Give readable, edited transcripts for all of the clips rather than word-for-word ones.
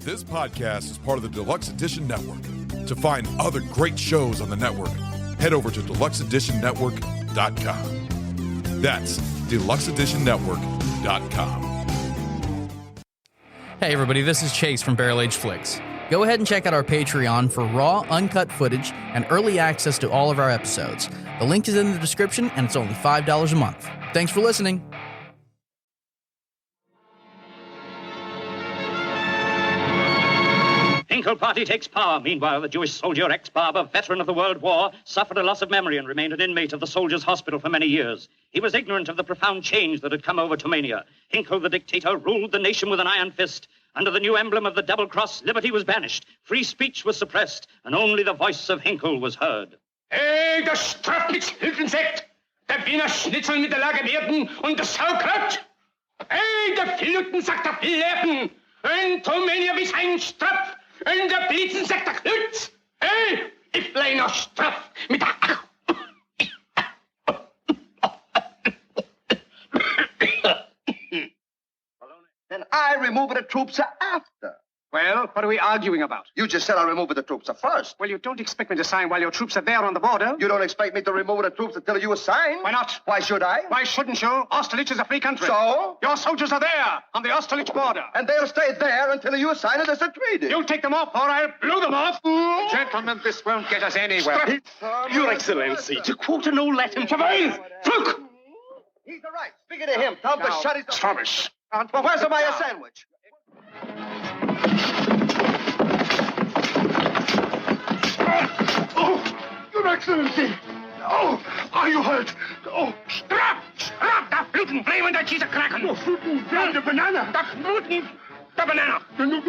This podcast is part of the Deluxe Edition Network. To find other great shows on the network, head over to deluxeeditionnetwork.com. That's deluxeeditionnetwork.com. Hey everybody, this is Chase from Barrel Age Flicks. Go ahead and check out our Patreon for raw, uncut footage and early access to all of our episodes. The link is in the description, and it's only $5 a month. Thanks for listening. Hinkle party takes power. Meanwhile, the Jewish soldier, ex-barber, veteran of the World War, suffered a loss of memory and remained an inmate of the soldiers' hospital for many years. He was ignorant of the profound change that had come over Tomania. Hinkle, the dictator, ruled the nation with an iron fist. Under the new emblem of the double cross, liberty was banished, free speech was suppressed, and only the voice of Hinkle was heard. Hey, das Strafnichtshilfensekt! Der Wiener Schnitzel mit der Lagerwerden und das Sauerkraut! Hey, der Filuten-Sack der Fleppen! Und Tomania wie sein Strapf! Und der Blitzen-Sack der Klutz! Hey, ich blei noch straff mit der... Then I remove the troops after. Well, what are we arguing about? You just said I'll remove the troops first. Well, you don't expect me to sign while your troops are there on the border. You don't expect me to remove the troops until you assign? Why not? Why should I? Why shouldn't you? Austerlitz is a free country. So? Your soldiers are there on the Austerlitz border. And they'll stay there until you assign it as a treaty. You'll take them off or I'll blow them off. Gentlemen, this won't get us anywhere. Your Excellency, to quote an old Latin... Chavail! Look! He's all right. Speaking to him, tell him to shut his... Thomas. Well, where's the Maya sandwich? Oh, Your Excellency! Oh, are you hurt? Oh, strap! Strap! Da Bluten, bleiben da diese Kraken! Oh, Bluten, the banana! Da Bluten, the banana!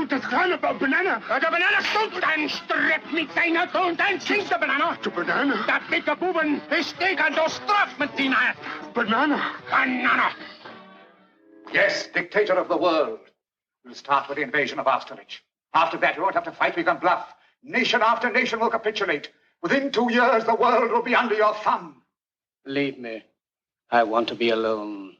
Das kleine banana! Der Banana stimmt ein Strap mit seiner und ein Schink der Banana! The banana! Da bitte Buben, ich stehe an der Straf mit Tina! Banana! Banana! Yes, dictator of the world. We'll start with the invasion of Austerlitz. After that, we won't have to fight, we can bluff. Nation after nation will capitulate. Within 2 years, the world will be under your thumb. Leave me. I want to be alone.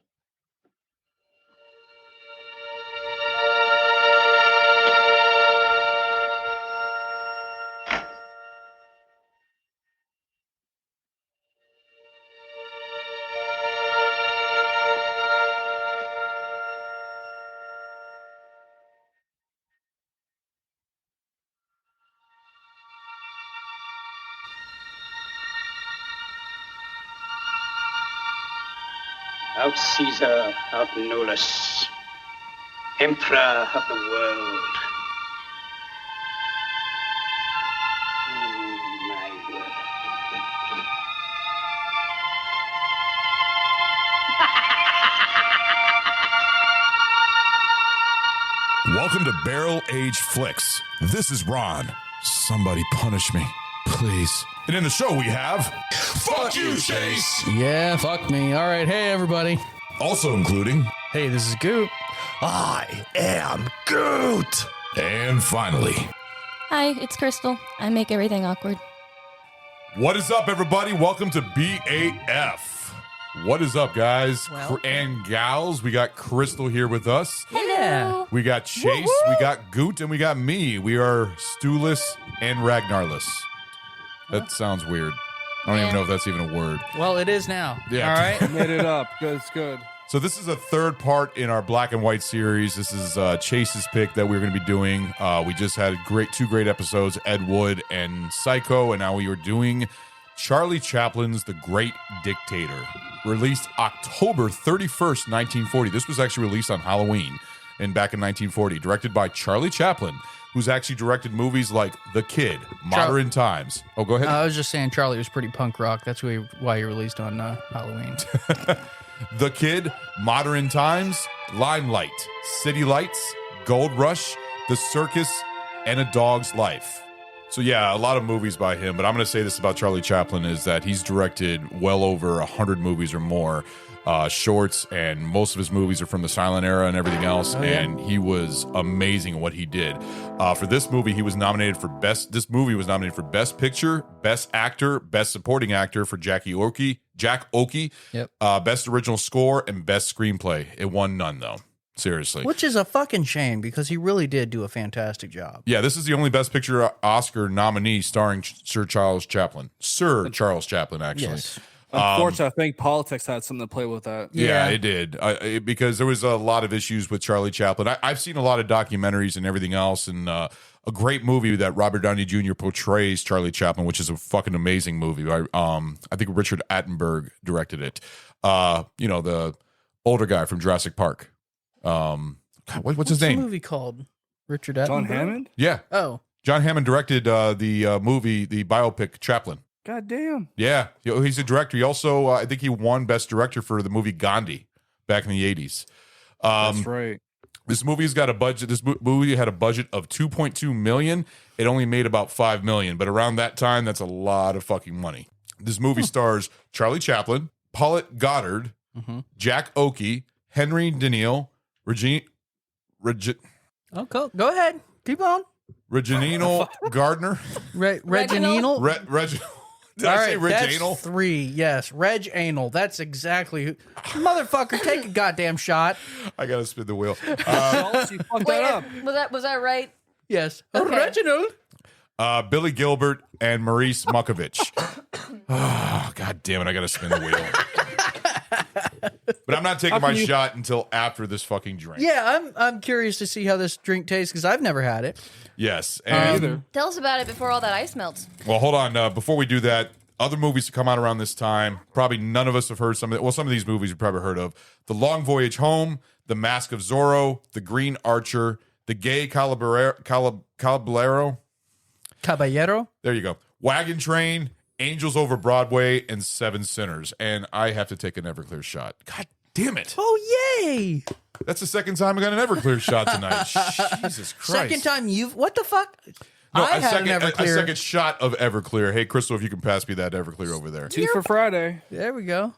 Out Caesar, out Nolus, Emperor of the world. My word. Welcome to Barrel Age Flicks. This is Ron. Somebody punish me, please. And in the show we have... Fuck you, Chase! Yeah, fuck me. All right, hey everybody. Also including... Hey, this is Goot. I am Groot! And finally... Hi, it's Crystal. I make everything awkward. What is up, everybody? Welcome to BAF. What is up, guys and gals? We got Crystal here with us. Yeah. We got Chase, we got Goot, and we got me. We are Stewless and Ragnarless. That sounds weird. I don't even know if that's even a word. Well, it is now. Yeah. All right. Made it up. Good, it's good. So this is a third part in our black and white series. This is Chase's pick that we're going to be doing. We just had two great episodes, Ed Wood and Psycho, and now we are doing Charlie Chaplin's The Great Dictator, released October 31st, 1940. This was actually released on Halloween back in 1940, directed by Charlie Chaplin, who's actually directed movies like The Kid, Modern Times. Oh, go ahead. I was just saying Charlie was pretty punk rock. That's why he released on Halloween. The Kid, Modern Times, Limelight, City Lights, Gold Rush, The Circus, and A Dog's Life. So yeah, a lot of movies by him, but I'm going to say this about Charlie Chaplin is that he's directed well over 100 movies or more, shorts, and most of his movies are from the silent era and everything else, and he was amazing at what he did. For this movie, he was nominated for Best Picture, Best Actor, Best Supporting Actor for Jack Oakey, Yep. Best Original Score, and Best Screenplay. It won none, though. Seriously. Which is a fucking shame because he really did do a fantastic job. Yeah, this is the only Best Picture Oscar nominee starring Sir Charles Chaplin. Sir Charles Chaplin, actually. Yes. Unfortunately, I think politics had something to play with that. Yeah, it did. Because there was a lot of issues with Charlie Chaplin. I've seen a lot of documentaries and everything else, and a great movie that Robert Downey Jr. portrays Charlie Chaplin, which is a fucking amazing movie. I think Richard Attenborough directed it. The older guy from Jurassic Park. What's his name? The movie called Richard Attenborough? John Hammond? Yeah. Oh. John Hammond directed the movie, the biopic Chaplin. God damn. Yeah. He's a director. He also, I think he won Best Director for the movie Gandhi back in the 80s. That's right. This movie's got a budget. This movie had a budget of $2.2 million. It only made about $5 million. But around that time, that's a lot of fucking money. This movie stars Charlie Chaplin, Paulette Goddard, Jack Oakey, Henry Daniil, Oh, cool. Go ahead. Keep on. Reginald Gardner. Reginald? Reginald. Did I say Reginald? That's 3. Yes, Reg Anal. That's exactly who. Motherfucker, take a goddamn shot. I gotta spin the wheel. You fucked that up. Was that right? Yes, Okay. Reginald. Billy Gilbert and Maurice Mukovich. Oh, God damn it! I gotta spin the wheel. But I'm not taking my shot until after this fucking drink. Yeah, I'm curious to see how this drink tastes because I've never had it. Yes. And Tell us about it before all that ice melts. well, hold on. Before we do that, other movies to come out around this time. Probably none of us have heard some of. Well, some of these movies you've probably heard of: The Long Voyage Home, The Mask of Zorro, The Green Archer, The Gay Caballero. There you go. Wagon Train, Angels Over Broadway, and Seven Sinners. And I have to take an Everclear shot. God damn it. Oh, yay. That's the second time I got an Everclear shot tonight. Jesus Christ. Second time what the fuck? No, I a had second, an Everclear. a second shot of Everclear. Hey, Crystal, if you can pass me that Everclear over there. 2 for Friday. There we go.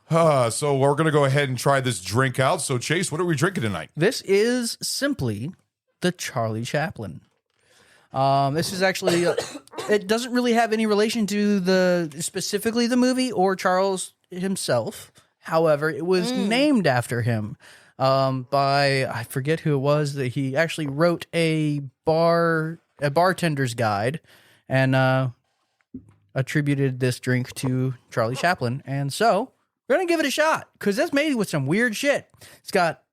So we're going to go ahead and try this drink out. So, Chase, what are we drinking tonight? This is simply the Charlie Chaplin. This is actually, it doesn't really have any relation to specifically the movie or Charles himself. However, it was named after him by, I forget who it was, that he actually wrote a bartender's guide and attributed this drink to Charlie Chaplin. And so we're going to give it a shot because that's made with some weird shit. It's got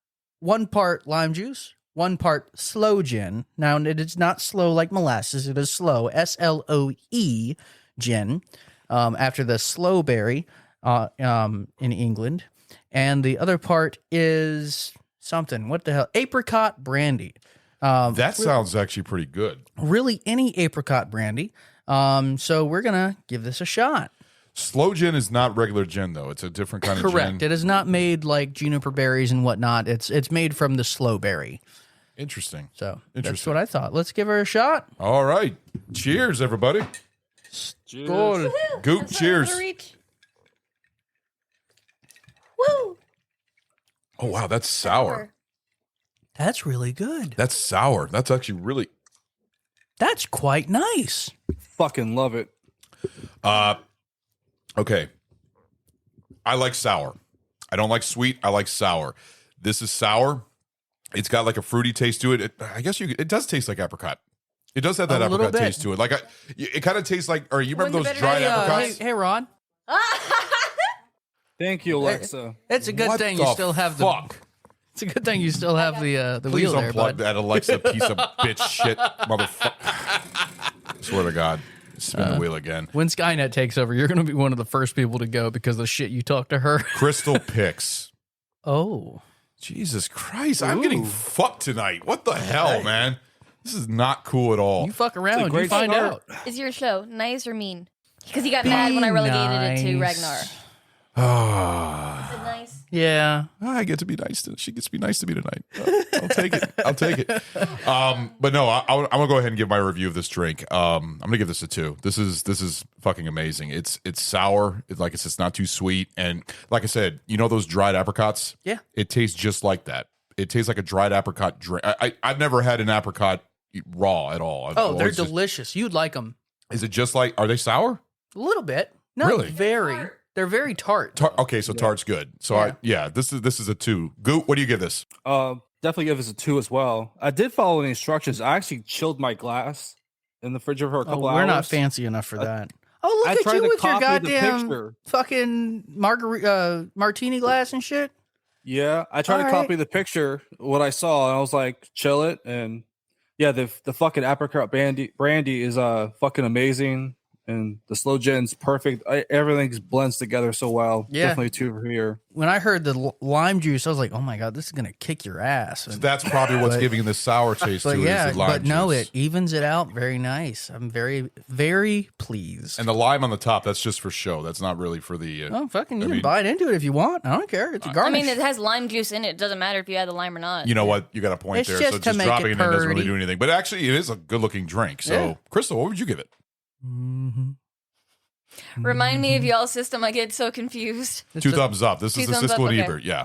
1 part lime juice, 1 part sloe gin. Now, it is not slow like molasses. It is slow, SLOE gin, after the sloe berry in England. And the other part is something. What the hell? Apricot brandy. That sounds actually pretty good. Really, any apricot brandy. So we're going to give this a shot. Slow gin is not regular gin, though. It's a different kind of gin. Correct. It is not made like juniper berries and whatnot. It's made from the sloe berry. Interesting. So that's what I thought. Let's give her a shot. All right. Cheers, everybody. Cheers. Good. Goop, cheers. Woo! Oh, wow. That's sour. That's really good. That's sour. That's actually really... That's quite nice. Fucking love it. Okay. I like sour. I don't like sweet. I like sour. This is sour. It's got like a fruity taste to it. I guess it does taste like apricot. It does have that A little apricot bit. taste to it. Like it kind of tastes like, or you remember When's those the dried better- apricots? Hey, Ron. Thank you, Alexa. It's a good What thing the you still have fuck? It's a good thing you still have the Please wheel there, unplug bud. that Alexa piece of bitch shit, motherfucker. Swear to God. Spin the wheel again. When Skynet takes over, you're going to be one of the first people to go because of the shit you talk to her. Crystal Picks. Oh. Jesus Christ. I'm getting fucked tonight. What the hell, man? This is not cool at all. You fuck around, you great find start. out. Is your show nice or mean? Because he got mad when I relegated it to nice. Ragnar. Ah. Is it nice? Yeah. I get to be nice to. She gets to be nice to me tonight. I'll take it. I'll take it. But no, I'm gonna go ahead and give my review of this drink. I'm gonna give this a 2. This is fucking amazing. It's sour. It's not too sweet, and like I said, you know those dried apricots? Yeah. It tastes just like that. It tastes like a dried apricot drink. I've never had an apricot raw at all. Oh, they're delicious. You'd like them. Is it just like? Are they sour? A little bit. Not Really? very. They're very tart. Okay, so tart's good. So this is a 2. Goot, what do you give this? definitely give this a 2 as well. I did follow the instructions. I actually chilled my glass in the fridge for a couple hours. We're not fancy enough for that. Oh, I look tried at you to with your copy the goddamn picture. fucking martini glass and shit. Yeah, I tried to All copy right. the picture, what I saw, and I was like, chill it. And yeah, the fucking apricot brandy is fucking amazing. And the slow gin's perfect. Everything blends together so well. Yeah. Definitely 2 for here. When I heard the lime juice, I was like, "Oh my god, this is gonna kick your ass." So that's probably what's giving this sour taste to But it. yeah, is the lime but no, juice. it evens it out. Very nice. I'm very, very pleased. And the lime on the top, that's just for show. That's not really for the. Oh, fucking, you I can mean- bite into it if you want. I don't care. It's a I garnish. mean, it has lime juice in it. It doesn't matter if you add the lime or not. You know what? You got a point It's there. just So to just make dropping it it in doesn't really pretty. do anything. But actually, it is a good looking drink. So, Yeah. Crystal, what would you give it? Remind me of y'all's system. I get so confused. Two thumbs up. This is Two the thumbs Siskel up, and okay. Ebert. Yeah.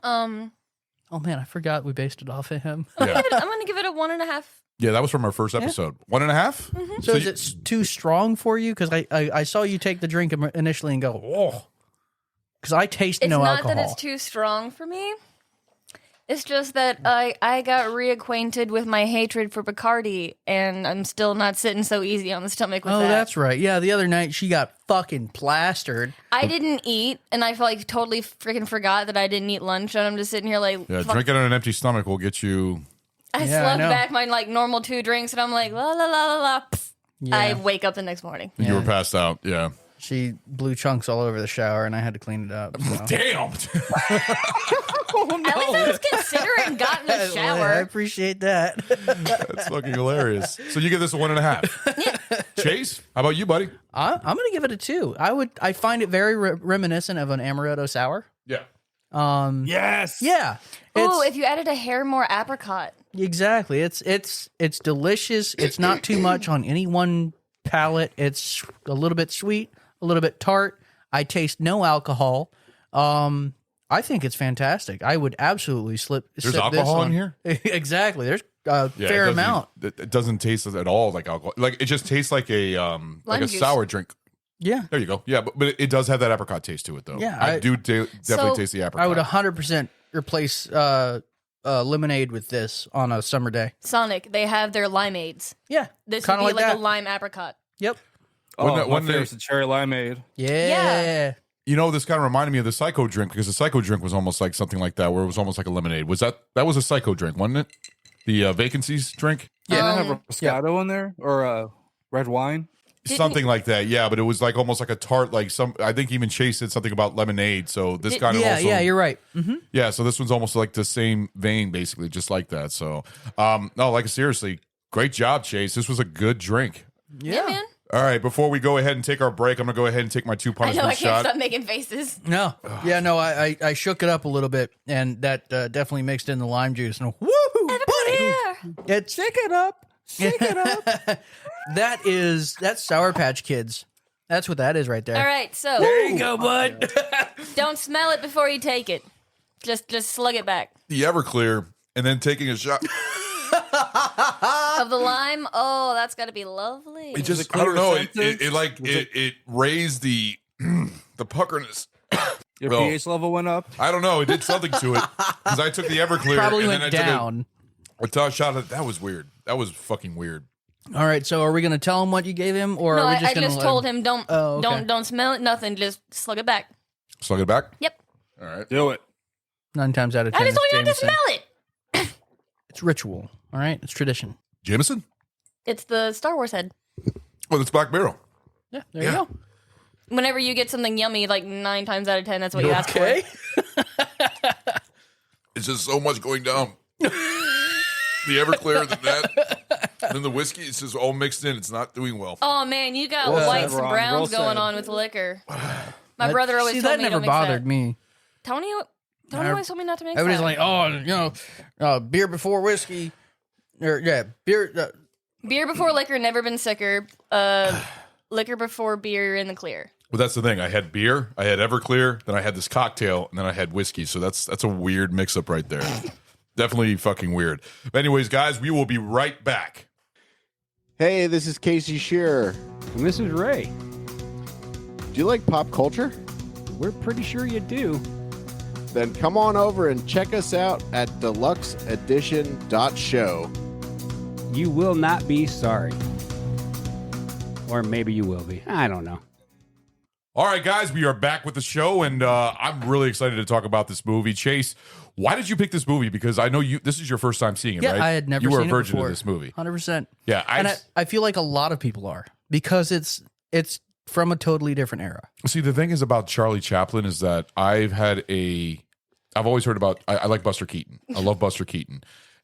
Oh man, I forgot we based it off of him. Yeah. I'm gonna give it a 1.5. Yeah, that was from our first episode. 1.5? So is it too strong for you? Because I saw you take the drink initially and go, oh, because I taste It's no not alcohol. that it's too strong for me. It's just that I got reacquainted with my hatred for Bacardi, and I'm still not sitting so easy on the stomach with Oh, that. that's right. Yeah, the other night she got fucking plastered. I didn't eat, and I felt like totally freaking forgot that I didn't eat lunch, and I'm just sitting here like, Yeah, fuck. drinking on an empty stomach will get you. I Yeah, I slugged know. back my like normal 2 drinks, and I'm like, la la la la la. Pff. Yeah. I wake up the next morning. You were passed out. Yeah. She blew chunks all over the shower, and I had to clean it up. So. Damn. At least I was considerate and got in the I shower. appreciate that. That's fucking hilarious. So you give this a 1.5. Chase, how about you, buddy? I'm gonna give it a 2. I find it very reminiscent of an amaretto sour. Yeah. Yes. Yeah. Ooh, if you added a hair more apricot. Exactly. It's delicious. It's not too much on any one palate. It's a little bit sweet, a little bit tart. I taste no alcohol. I think it's fantastic. I would absolutely There's sip alcohol this in here? Exactly. There's a Yeah, fair it doesn't- amount. It doesn't taste at all like alcohol. Like it just tastes like a Lime juice. sour drink. Yeah. There you go. Yeah, but it does have that apricot taste to it, though. Yeah, I do definitely So- taste the apricot. I would 100% replace lemonade with this on a summer day. Sonic, they have their limeades. Yeah. This would Kinda be like that. a lime apricot. Yep. Oh, Wouldn't that- my wouldn't it- favorite's the cherry limeade. Yeah. You know, this kind of reminded me of the Psycho drink because the Psycho drink was almost like something like that, where it was almost like a lemonade. That was a Psycho drink, wasn't it? The vacancies drink, Didn't it have a Moscato in there or red wine? something like that. Yeah, but it was like almost like a tart. Like I think even Chase said something about lemonade. So this kind of Yeah, also, yeah, you're right. Mm-hmm. yeah. So this one's almost like the same vein, basically, just like that. So, no, like seriously, great job, Chase. This was a good drink. Yeah, man. All right, before we go ahead and take our break, I'm gonna go ahead and take my 2 I know punishment I can't shot. stop making faces. No. Yeah, no, I shook it up a little bit, and that definitely mixed in the lime juice. And woohoo, buddy! Yeah. It's shake it up. Shake it up. That's Sour Patch Kids. That's what that is right there. All right, so There you go, bud. don't smell it before you take it. Just slug it back. The Everclear, and then taking a shot. Of the lime, oh, that's got to be lovely. It just, it I don't know. clear It raised the puckerness. Your Well, pH level went up. I don't know. It did something to it because I took the Everclear Probably and went then I down. took a shot of that. Was weird. That was fucking weird. All right, so are we going to tell him what you gave him, or no, are we I just going to just told him don't Oh, okay. don't smell it, nothing. Just slug it back. Slug it back. Yep. All right. Do it. 9 times out of 10, I just told it's you not to Jameson. smell it. It's ritual, all right? It's tradition. Jameson. It's the Star Wars head. Well, it's Black Barrel. Yeah, there you go. Whenever you get something yummy, like 9 times out of 10, that's what you ask for. Okay. It's just so much going down. The Everclear, then that, then the whiskey. It's just all mixed in. It's not doing well. Oh man, you got Well whites said, and Ron. browns Well going said. on with liquor. My brother always See, told that me never don't mix bothered that. me. Tony always told me not to mix Everybody's that. like, oh, beer before whiskey. Or, yeah, beer. Beer before liquor, never been sicker. Liquor before beer in the clear. Well, that's the thing. I had beer, I had Everclear, then I had this cocktail, and then I had whiskey. So that's a weird mix-up right there. Definitely fucking weird. But anyways, guys, we will be right back. Hey, this is Casey Shearer. And this is Ray. Do you like pop culture? We're pretty sure you do. then come on over and check us out at deluxeedition.show. You will not be sorry. Or maybe you will be. I don't know. All right, guys, we are back with the show, and I'm really excited to talk about this movie. Chase, why did you pick this movie? Because I know this is your first time seeing it, Yeah, right? I had never You were seen a it virgin before. of this movie. 100%. Yeah, I feel like a lot of people are because it's from a totally different era. See, the thing is about Charlie Chaplin is that I've always heard about, I like Buster Keaton. I love Buster Keaton.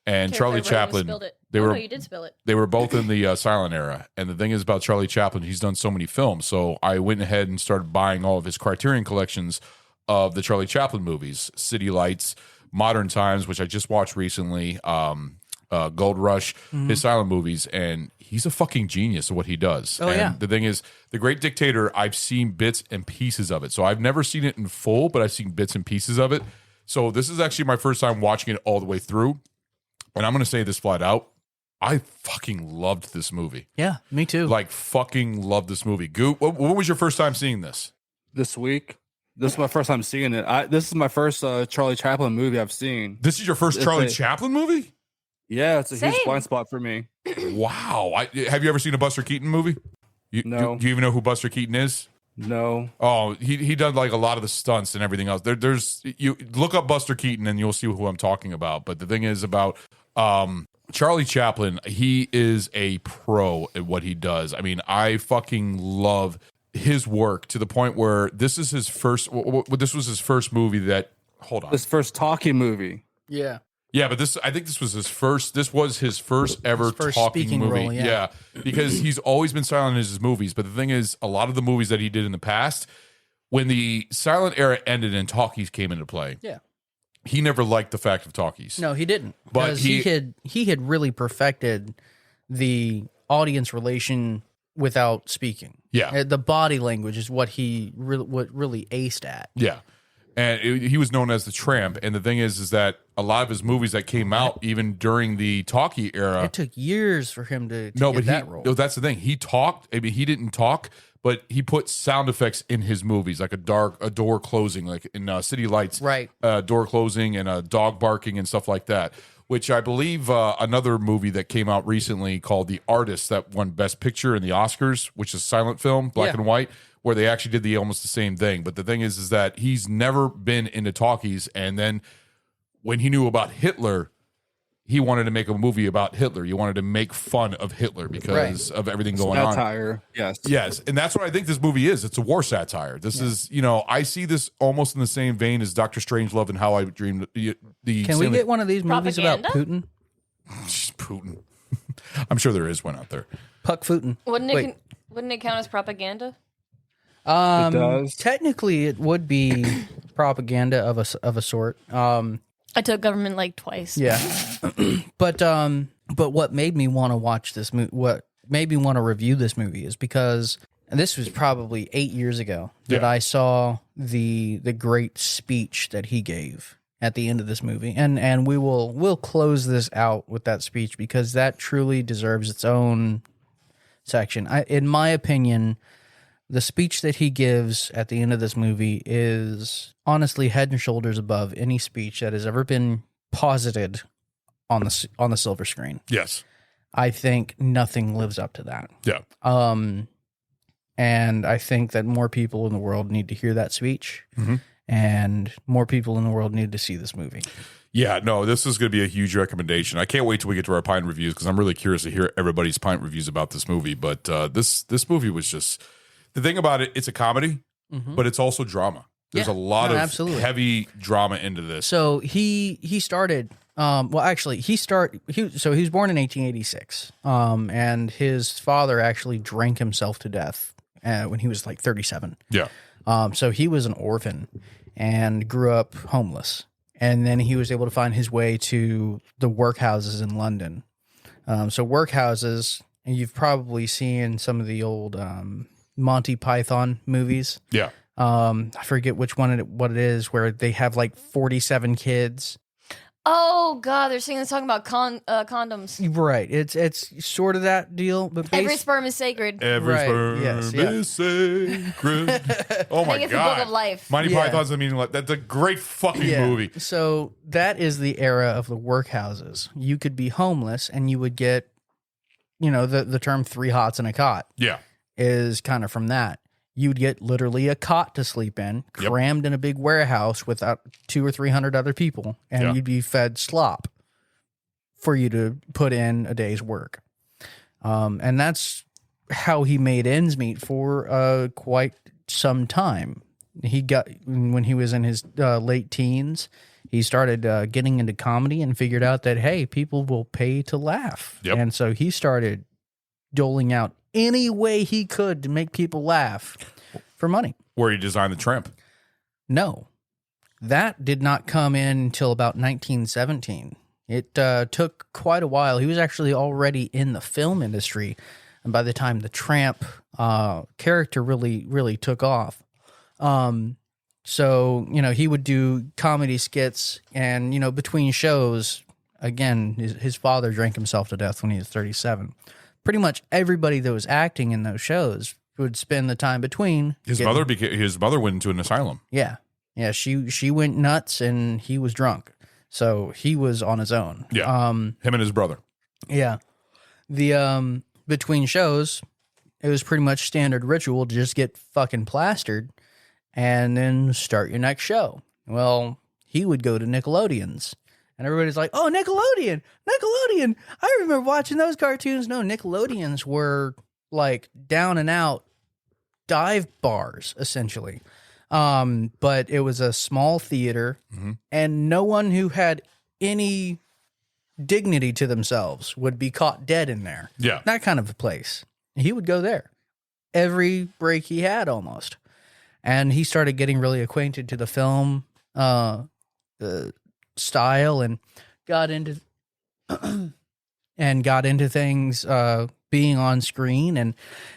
And Charlie Chaplin, No, you did spill it. they were both in the silent era. And the thing is about Charlie Chaplin, he's done so many films. So I went ahead and started buying all of his Criterion collections of the Charlie Chaplin movies, City Lights, Modern Times, which I just watched recently, Gold Rush, his silent movies. And he's a fucking genius at what he does. Oh, and yeah. the thing is, The Great Dictator, I've seen bits and pieces of it. So I've never seen it in full, but I've seen bits and pieces of it. So this is actually my first time watching it all the way through. And I'm going to say this flat out. I fucking loved this movie. Yeah, me too. Like, fucking loved this movie. Goop, what was your first time seeing this? This week. This is my first time seeing it. This is my first Charlie Chaplin movie I've seen. This is your first Charlie Chaplin movie? Yeah, it's a huge Same. blind spot for me. Wow. Have you ever seen a Buster Keaton movie? No. Do you even know who Buster Keaton is? No. Oh, he done like a lot of the stunts and everything else. There's you look up Buster Keaton and you'll see who I'm talking about. But the thing is about Charlie Chaplin, he is a pro at what he does. I mean, I fucking love his work to the point where this is his first. This was his first movie that. Hold on. His first talking movie. yeah. Yeah, but I think this was his first. This was his first ever first talking speaking movie. role, yeah. Because he's always been silent in his movies. But the thing is, a lot of the movies that he did in the past, when the silent era ended and talkies came into play, Yeah. he never liked the fact of talkies. No, he didn't. But Because he had really perfected the audience relation without speaking. Yeah. The body language is what he really aced at. Yeah. And he was known as the Tramp. And the thing is that a lot of his movies that came out, even during the talkie era, It took years for him to no, get but that role. no, that's the thing. He talked. I mean, he didn't talk, but he put sound effects in his movies, like a door closing, like in City Lights, Right. Door closing and a dog barking and stuff like that. Which I believe another movie that came out recently called The Artist that won Best Picture in the Oscars, which is a silent film, black and white, where they actually did almost the same thing. But the thing is that he's never been into talkies, and then when he knew about Hitler, he wanted to make a movie about Hitler. He wanted to make fun of Hitler because of everything going on. Satire, yes. Yes, and that's what I think this movie is. It's a war satire. This is, I see this almost in the same vein as Dr. Strangelove and How I Dreamed. Can we get one of these movies about Propaganda? Putin? Putin? I'm sure there is one out there. Puck Putin. Wouldn't Wait. it count as propaganda? It does. Technically, it would be propaganda of a sort. I took government like twice. Yeah, but what made me want to watch this movie? What made me want to review this movie is because this was probably 8 years ago that I saw the great speech that he gave at the end of this movie, and we'll close this out with that speech because that truly deserves its own section. In my opinion, the speech that he gives at the end of this movie is honestly head and shoulders above any speech that has ever been posited on the silver screen. Yes. I think nothing lives up to that. Yeah. And I think that more people in the world need to hear that speech, and more people in the world need to see this movie. Yeah, no, this is going to be a huge recommendation. I can't wait till we get to our pint reviews because I'm really curious to hear everybody's pint reviews about this movie. But this movie was just the thing about it. It's a comedy, but it's also drama. There's a lot of heavy drama into this. So he started. He was born in 1886, and his father actually drank himself to death when he was like 37. Yeah. So he was an orphan and grew up homeless. And then he was able to find his way to the workhouses in London. So workhouses, and you've probably seen some of the old Monty Python movies. Yeah. I forget which one what it is, where they have like 47 kids. Oh God, they're singing the song about condoms. Right. It's sort of that deal, but Every sperm is sacred. Every Right, sperm yes, yeah. is sacred. Oh I my think it's the god! Book of Life. Monty Yeah. Python's the Meaning. That's a great fucking Yeah. movie. So that is the era of the workhouses. You could be homeless and you would get, the term 3 hots in a cot Yeah. is kind of from that. You'd get literally a cot to sleep in, Yep. crammed in a big warehouse with 200 or 300 other people, and Yeah. you'd be fed slop for you to put in a day's work. And that's how he made ends meet for quite some time. When he was in his late teens, he started getting into comedy and figured out that, hey, people will pay to laugh. Yep. And so he started doling out any way he could to make people laugh for money. Where he designed the Tramp. No, that did not come in until about 1917. It took quite a while. He was actually already in the film industry, and by the time the Tramp character really took off. So, he would do comedy skits, and, between shows, again, his father drank himself to death when he was 37. Pretty much everybody that was acting in those shows would spend the time between. His mother went into an asylum. Yeah. Yeah, she went nuts and he was drunk. So he was on his own. Yeah. Him and his brother. Yeah. The between shows, it was pretty much standard ritual to just get fucking plastered and then start your next show. Well, he would go to Nickelodeon's. And everybody's like, "Oh, Nickelodeon. I remember watching those cartoons." No, Nickelodeons were like down and out dive bars, essentially. But it was a small theater, and no one who had any dignity to themselves would be caught dead in there. Yeah. That kind of a place. He would go there every break he had almost. And he started getting really acquainted to the film style and got into things being on screen,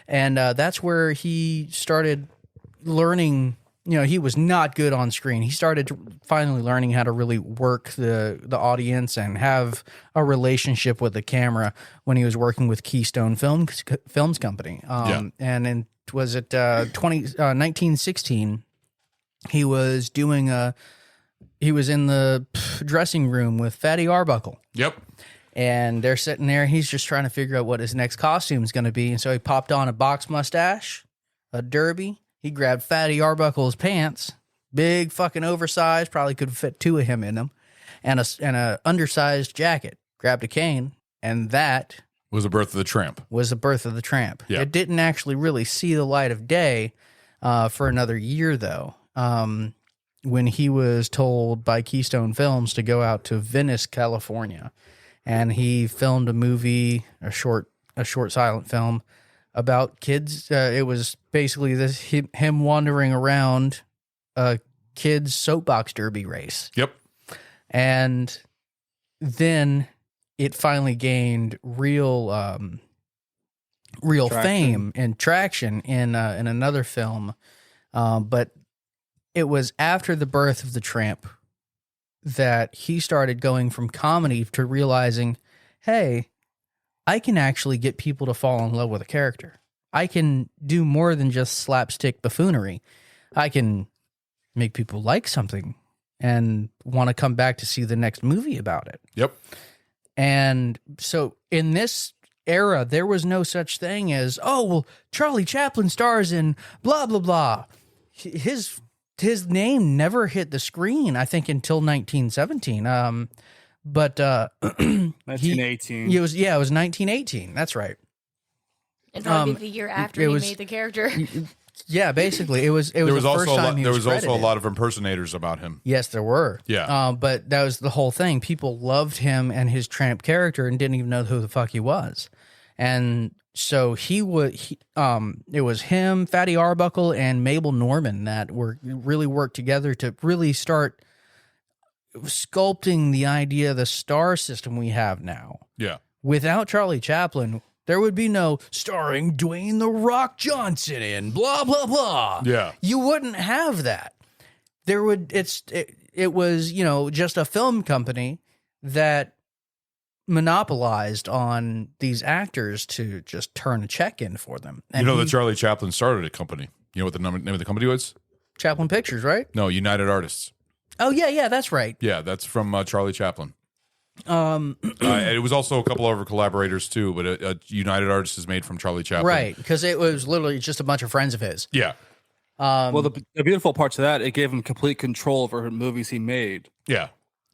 and that's where he started learning. He was not good on screen. He started finally learning how to really work the audience and have a relationship with the camera when he was working with Keystone Films Company. And in 1916, he was he was in the dressing room with Fatty Arbuckle. Yep. And they're sitting there. He's just trying to figure out what his next costume is going to be. And so he popped on a box mustache, a derby. He grabbed Fatty Arbuckle's pants, big fucking oversized, probably could fit 2 of him in them, and a undersized jacket. Grabbed a cane, and that was the birth of the Tramp. Yeah. It didn't actually really see the light of day for another year, though. When he was told by Keystone Films to go out to Venice, California, and he filmed a movie, a short silent film about kids. It was basically him wandering around a kids' soapbox derby race. Yep. And then it finally gained real fame and traction in another film, but it was after the birth of the Tramp that he started going from comedy to realizing, hey, I can actually get people to fall in love with a character. I can do more than just slapstick buffoonery. I can make people like something and want to come back to see the next movie about it. Yep. And so in this era, there was no such thing as, oh, well, Charlie Chaplin stars in blah, blah, blah. His name never hit the screen, I think, until 1917. But 1918. It was 1918. That's right. It'd probably be the year after he made the character. Yeah, basically, it was. There was the also first time there was also a credited. lot of impersonators about him. Yes, there were. Yeah. But that was the whole thing. People loved him and his Tramp character and didn't even know who the fuck he was. And so it was him, Fatty Arbuckle, and Mabel Normand that really worked together to really start sculpting the idea of the star system we have now. Yeah. Without Charlie Chaplin, there would be no starring Dwayne "The Rock" Johnson in blah blah blah. Yeah. You wouldn't have that. It was, just a film company that monopolized on these actors to just turn a check in for them. And that Charlie Chaplin started a company. You know what the name of the company was? Chaplin Pictures, right? No, United Artists. Oh, yeah, that's right. Yeah, that's from Charlie Chaplin. And it was also a couple of other collaborators too, but United Artists is made from Charlie Chaplin. Right, because it was literally just a bunch of friends of his. Yeah. Well, the beautiful parts of that, it gave him complete control over the movies he made. Yeah.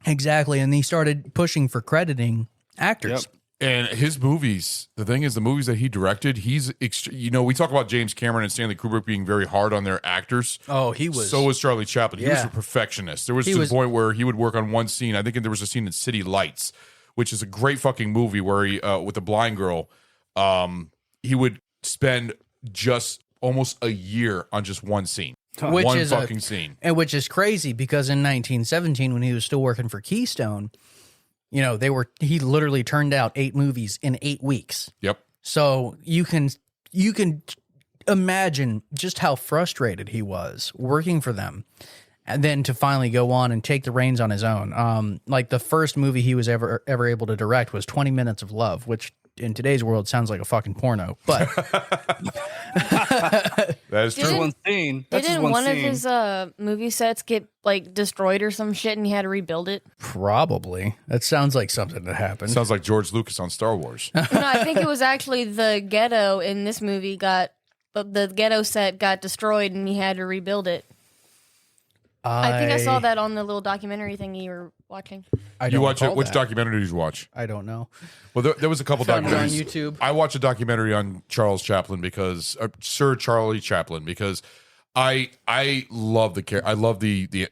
Exactly, and he started pushing for crediting actors. Yep. And his movies, the thing is, the movies that he directed, we talk about James Cameron and Stanley Kubrick being very hard on their actors. Oh, he was. So was Charlie Chaplin. He was Yeah. a perfectionist. There was to the point where he would work on one scene. I think there was a scene in City Lights, which is a great fucking movie where he, with the blind girl, he would spend just almost a year on just one scene. One fucking scene. And which is crazy because in 1917, when he was still working for Keystone, he literally turned out 8 movies in 8 weeks. Yep. So you can imagine just how frustrated he was working for them. And then to finally go on and take the reins on his own. Like the first movie he was ever able to direct was 20 Minutes of Love, which in today's world sounds like a fucking porno. But that is true. One scene. Didn't one of his movie sets get like destroyed or some shit, and he had to rebuild it? Probably. That sounds like something that happened. Sounds like George Lucas on Star Wars. No, I think it was actually the ghetto in this movie the ghetto set got destroyed, and he had to rebuild it. I think I saw that on the little documentary thing you were watching. You watch it? Which documentary did you watch? I don't know. Well, there was a couple Found it on documentaries YouTube. I watched a documentary on Charles Chaplin because Sir Charlie Chaplin because I love the character. I love to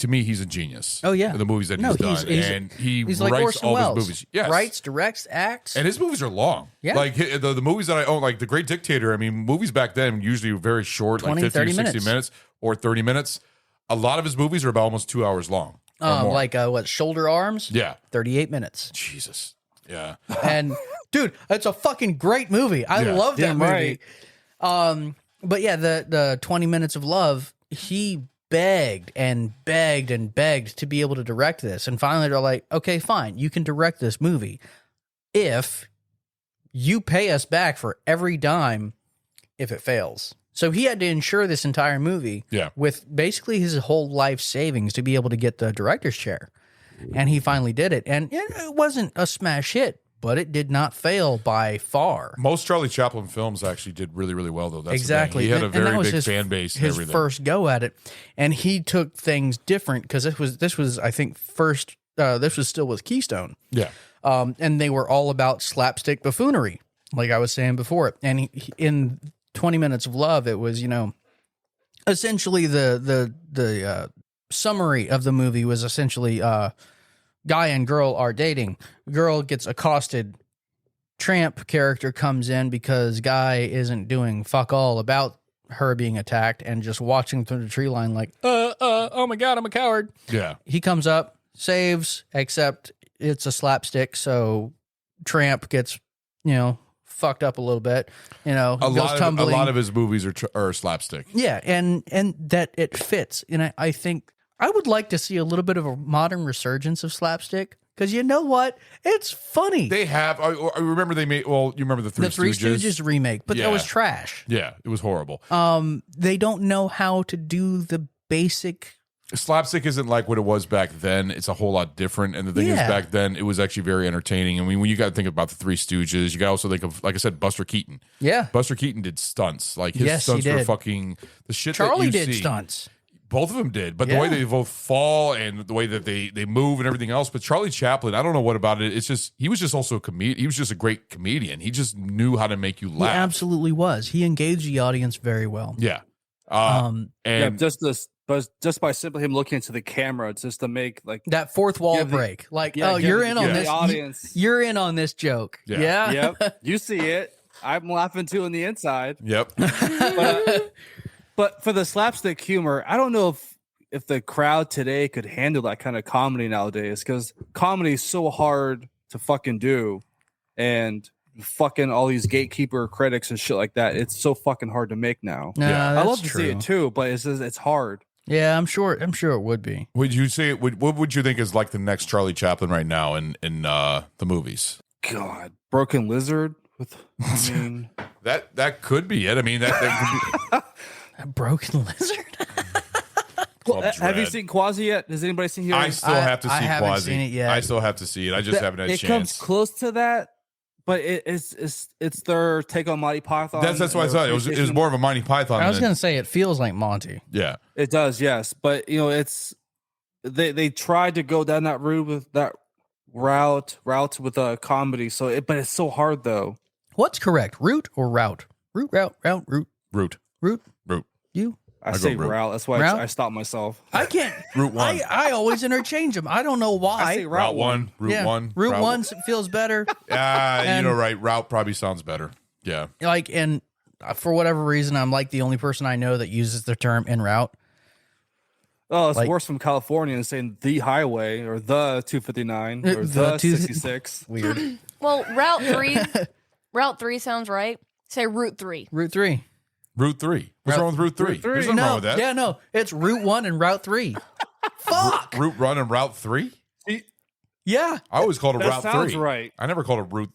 me he's a genius. Oh yeah, the movies that he's done, and he's like writes Orson all Welles. his movies. Yes, Writes, directs, acts, and his movies are long. Yeah, like the movies that I own, like The Great Dictator. I mean, movies back then usually were very short, 20, like 50 or 30 60 minutes or 30 minutes. A lot of his movies are about almost 2 hours long. Like Shoulder Arms? Yeah, 38 minutes. Jesus. Yeah. And dude, it's a fucking great movie. I love that movie. Right. But yeah, the 20 Minutes of Love, he begged and begged and begged to be able to direct this. And finally they're like, okay, fine, you can direct this movie if you pay us back for every dime if it fails. So he had to insure this entire movie with basically his whole life savings to be able to get the director's chair. And he finally did it. And it wasn't a smash hit, but it did not fail by far. Most Charlie Chaplin films actually did really, really well, though. That's exactly. He had a very big his, fan base. His and everything. first go at it, and he took things different because this was I think first. This was still with Keystone. Yeah. And they were all about slapstick buffoonery, like I was saying before. And he, in 20 Minutes of Love, it was essentially the summary of the movie was essentially guy and girl are dating. Girl gets accosted. Tramp character comes in because guy isn't doing fuck all about her being attacked and just watching through the tree line like, oh my God, I'm a coward. Yeah. He comes up, saves, except it's a slapstick. So Tramp gets, fucked up a little bit, goes tumbling. A lot of his movies are slapstick. Yeah. And that it fits. And I think I would like to see a little bit of a modern resurgence of slapstick. Because you know what? It's funny. They have. I remember they made. Well, you remember the Three Stooges remake, but that was trash. Yeah, it was horrible. They don't know how to do the basic. Slapstick isn't like what it was back then. It's a whole lot different. And the thing is, back then it was actually very entertaining. I mean, when you got to think about the Three Stooges, you got to also think of, like I said, Buster Keaton. Yeah, Buster Keaton did stunts. Like his stunts were fucking the shit. Charlie that you did see. Stunts. Both of them did, but the way they both fall and the way that they move and everything else. But Charlie Chaplin, I don't know what about it. It's just he was just also a comedian. He was just a great comedian. He just knew how to make you laugh. He absolutely was. He engaged the audience very well. Yeah. Just by simply him looking into the camera, just to make like that fourth wall break. You're in on this. Audience. You're in on this joke. Yeah. Yep. You see it. I'm laughing too on the inside. Yep. But for the slapstick humor, I don't know if the crowd today could handle that kind of comedy nowadays, because comedy is so hard to fucking do, and fucking all these gatekeeper critics and shit like that. It's so fucking hard to make now. No, I love to true. see it too, but it's hard. Yeah, I'm sure it would be. Would you say what would you think is like the next Charlie Chaplin right now in the movies? God, Broken Lizard with that could be it. I mean that could be A broken lizard. have you seen Quasi yet? Has anybody seen here? I still have to see haven't Quasi. seen it yet. I still have to see it. I just haven't had a It chance. comes close to that, but it's their take on Monty Python. That's what I thought. It was more of a Monty Python. I was going to say it feels like Monty. Yeah, it does. Yes, but it's they tried to go down that route with that route with a comedy. But it's so hard though. What's correct? Root or route? Root. You? I say route. route. That's why Route? I stopped myself. I can't. Route 1. I always interchange them. I don't know why. I say Route 1. Route 1. Route 1 feels better. You know, right. Route probably sounds better. Yeah. And for whatever reason, I'm like the only person I know that uses the term en route. Oh, it's worse from California than saying the highway or the 259 or the 66. Weird. Well, Route 3 sounds right. Say Route 3. Route 3. Route 3. What's wrong with Route 3? There's nothing wrong with that. Yeah, no. It's Route 1 and Route 3. Fuck. Route 1 and Route 3? Yeah. I always called it That Route 3. sounds right. I never called it Route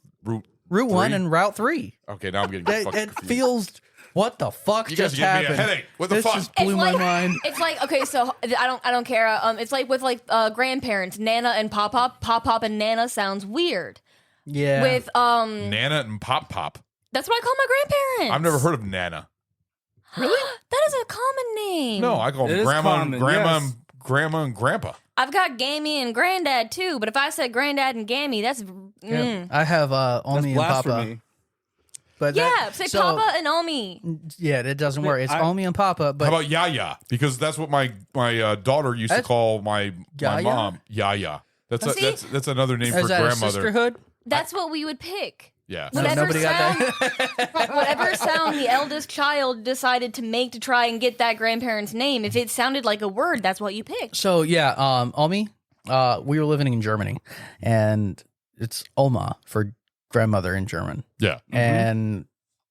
Route 1 3. and Route 3. Okay, now I'm getting It fucking confused. feels. What the fuck You guys just are giving me happened? a headache. What the fuck? Just blew my mind. It's like, okay, so I don't care. It's like with grandparents, Nana and Pop Pop. Pop Pop and Nana sounds weird. Yeah. With Nana and Pop Pop. that's what I call my grandparents. I've never heard of Nana. Really? That is a common name. No, I call It them is common, yes. grandma and grandpa. I've got Gammy and Granddad too, but if I said Granddad and Gammy, that's I have That's Omi and Papa. blasphemy. But yeah. Say Papa and Omi. Yeah, it doesn't work. It's Omi and Papa. But How about Yaya? Because that's what my daughter used to That's- call my Yaya? mom. Yaya. See? That's another name is for that a grandmother. sisterhood? That's what we would pick. Yeah. No, Whatever nobody sound, got that. whatever sound the eldest child decided to make to try and get that grandparent's name, if it sounded like a word, that's what you picked. So yeah, Omi, we were living in Germany, and it's Oma for grandmother in German. Yeah. And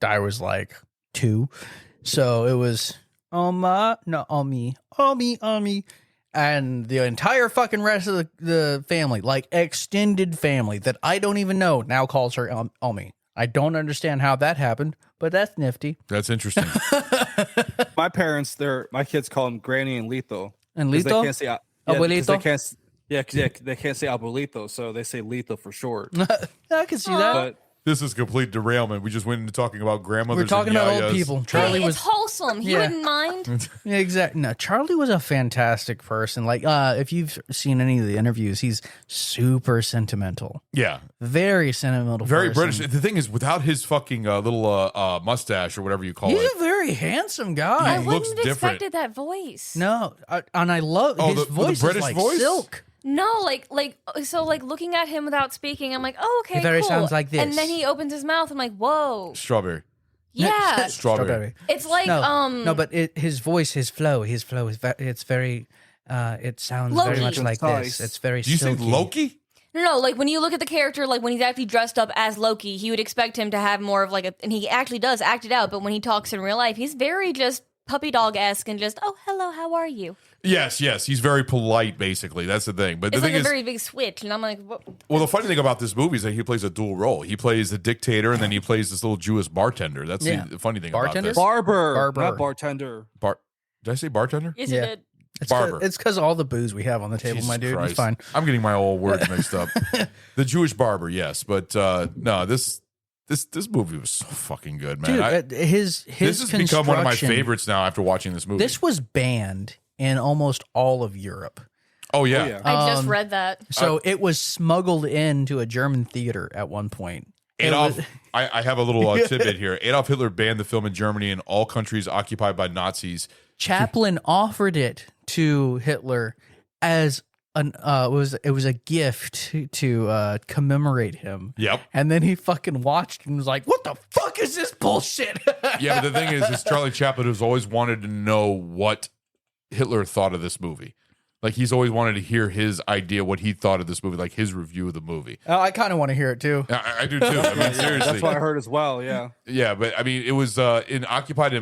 I was like 2, so it was Oma, no Omi, and the entire fucking rest of the family, like extended family that I don't even know, now calls her Omi. I don't understand how that happened, but that's nifty. That's interesting. My parents, my kids call them Granny and Lito. And 'Cause Lito? They can't say Abuelito? They can't. Yeah, because they can't say abuelito, so they say Lito for short. I can see that. But This is complete derailment. We just went into talking about grandmothers. We're talking and about old yayas. people. Hey, Charlie it's was wholesome. He Yeah. wouldn't mind. Yeah, exactly. No, Charlie was a fantastic person. Like, if you've seen any of the interviews, he's super sentimental. Yeah. Very sentimental. Very person. British. The thing is, without his fucking little mustache or whatever you call He's it. a very handsome guy. I He wouldn't looks have different. expected that voice. No, and I love his the voice. British is like voice? silk. No, like looking at him without speaking, I'm like, oh, okay, He very cool. sounds like this. And then he opens his mouth. I'm like, whoa, Strawberry. yeah. Strawberry. It's like no, but his voice, his flow is it's very. It sounds very Loki. much like Concise. this. It's very. Do you say silky. Loki? No, like when you look at the character, like when he's actually dressed up as Loki, he would expect him to have more of like and he actually does act it out. But when he talks in real life, he's very just puppy dog esque and just, oh, hello, how are you? Yes. He's very polite, basically. That's the thing. But It's the like thing a is, very big switch, and I'm like, what? well, the funny thing about this movie is that he plays a dual role. He plays the dictator, and then he plays this little Jewish bartender. That's Yeah. the funny thing Bartender? about this. Barber, Barber. not bartender. Did I say bartender? Yes, Yeah. you did. Barber. It's because all the booze we have on the table, Jesus my dude. Christ. It's fine. I'm getting my old words mixed up. The Jewish barber, yes, but no, this movie was so fucking good, man. Dude, his this has become one of my construction- favorites now after watching this movie. This was banned in almost all of Europe. oh yeah. yeah. I just read that. So it was smuggled into a German theater at one point. Adolf, I have a little tidbit here. Adolf Hitler banned the film in Germany and all countries occupied by Nazis. Chaplin offered it to Hitler as it was a gift to commemorate him. Yep. And then he fucking watched and was like, "What the fuck is this bullshit?" Yeah, but the thing is Charlie Chaplin has always wanted to know what Hitler thought of this movie. Like he's always wanted to hear his idea, what he thought of this movie, like his review of the movie. I kind of want to hear it too. I do too. I mean, seriously. That's what I heard as well. Yeah. Yeah, but I mean, it was in occupied.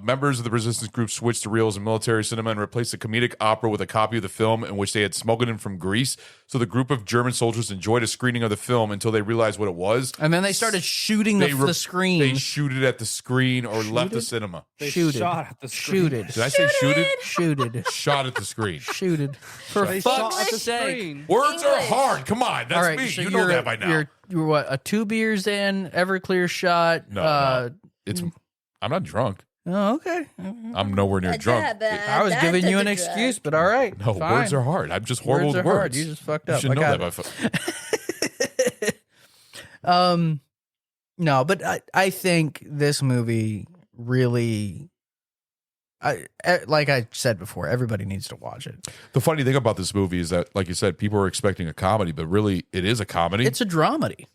Members of the resistance group switched to reels in military cinema and replaced a comedic opera with a copy of the film in which they had smuggled in from Greece. So the group of German soldiers enjoyed a screening of the film until they realized what it was, and then they started shooting the screen. They shoot it at the screen or left the cinema. They Shooted. shot at the screen. Shooted. Did I say shooted? Shooted. Shot at the screen. Shooted. For They fuck's shot at the sake. screen. Words are hard. Come on, that's All right, me. so You know that by now. You're what, a 2 beers in, Everclear shot? No, it's. I'm not drunk. Oh, okay. I'm nowhere near drunk. I was giving you an excuse, but all right. No, fine. words are hard. I'm just horrible Words with are words. hard. You just fucked You up. should I know got that it. No, but I think this movie really, like I said before, everybody needs to watch it. The funny thing about this movie is that, like you said, people are expecting a comedy, but really, it is a comedy. It's a dramedy.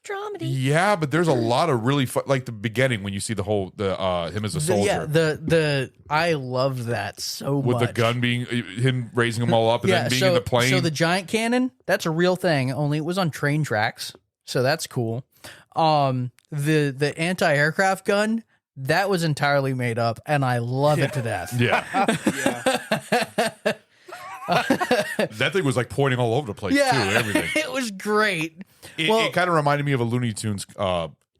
Dramedy. Yeah, but there's a lot of really like the beginning when you see the him as a soldier. I loved that so with much. the gun being him raising them all up and then being in the plane. So the giant cannon, that's a real thing. Only it was on train tracks, so that's cool. The anti-aircraft gun, that was entirely made up, and I love it to death. Yeah. That thing was like pointing all over the place too and everything. It was great. It kind of reminded me of a Looney Tunes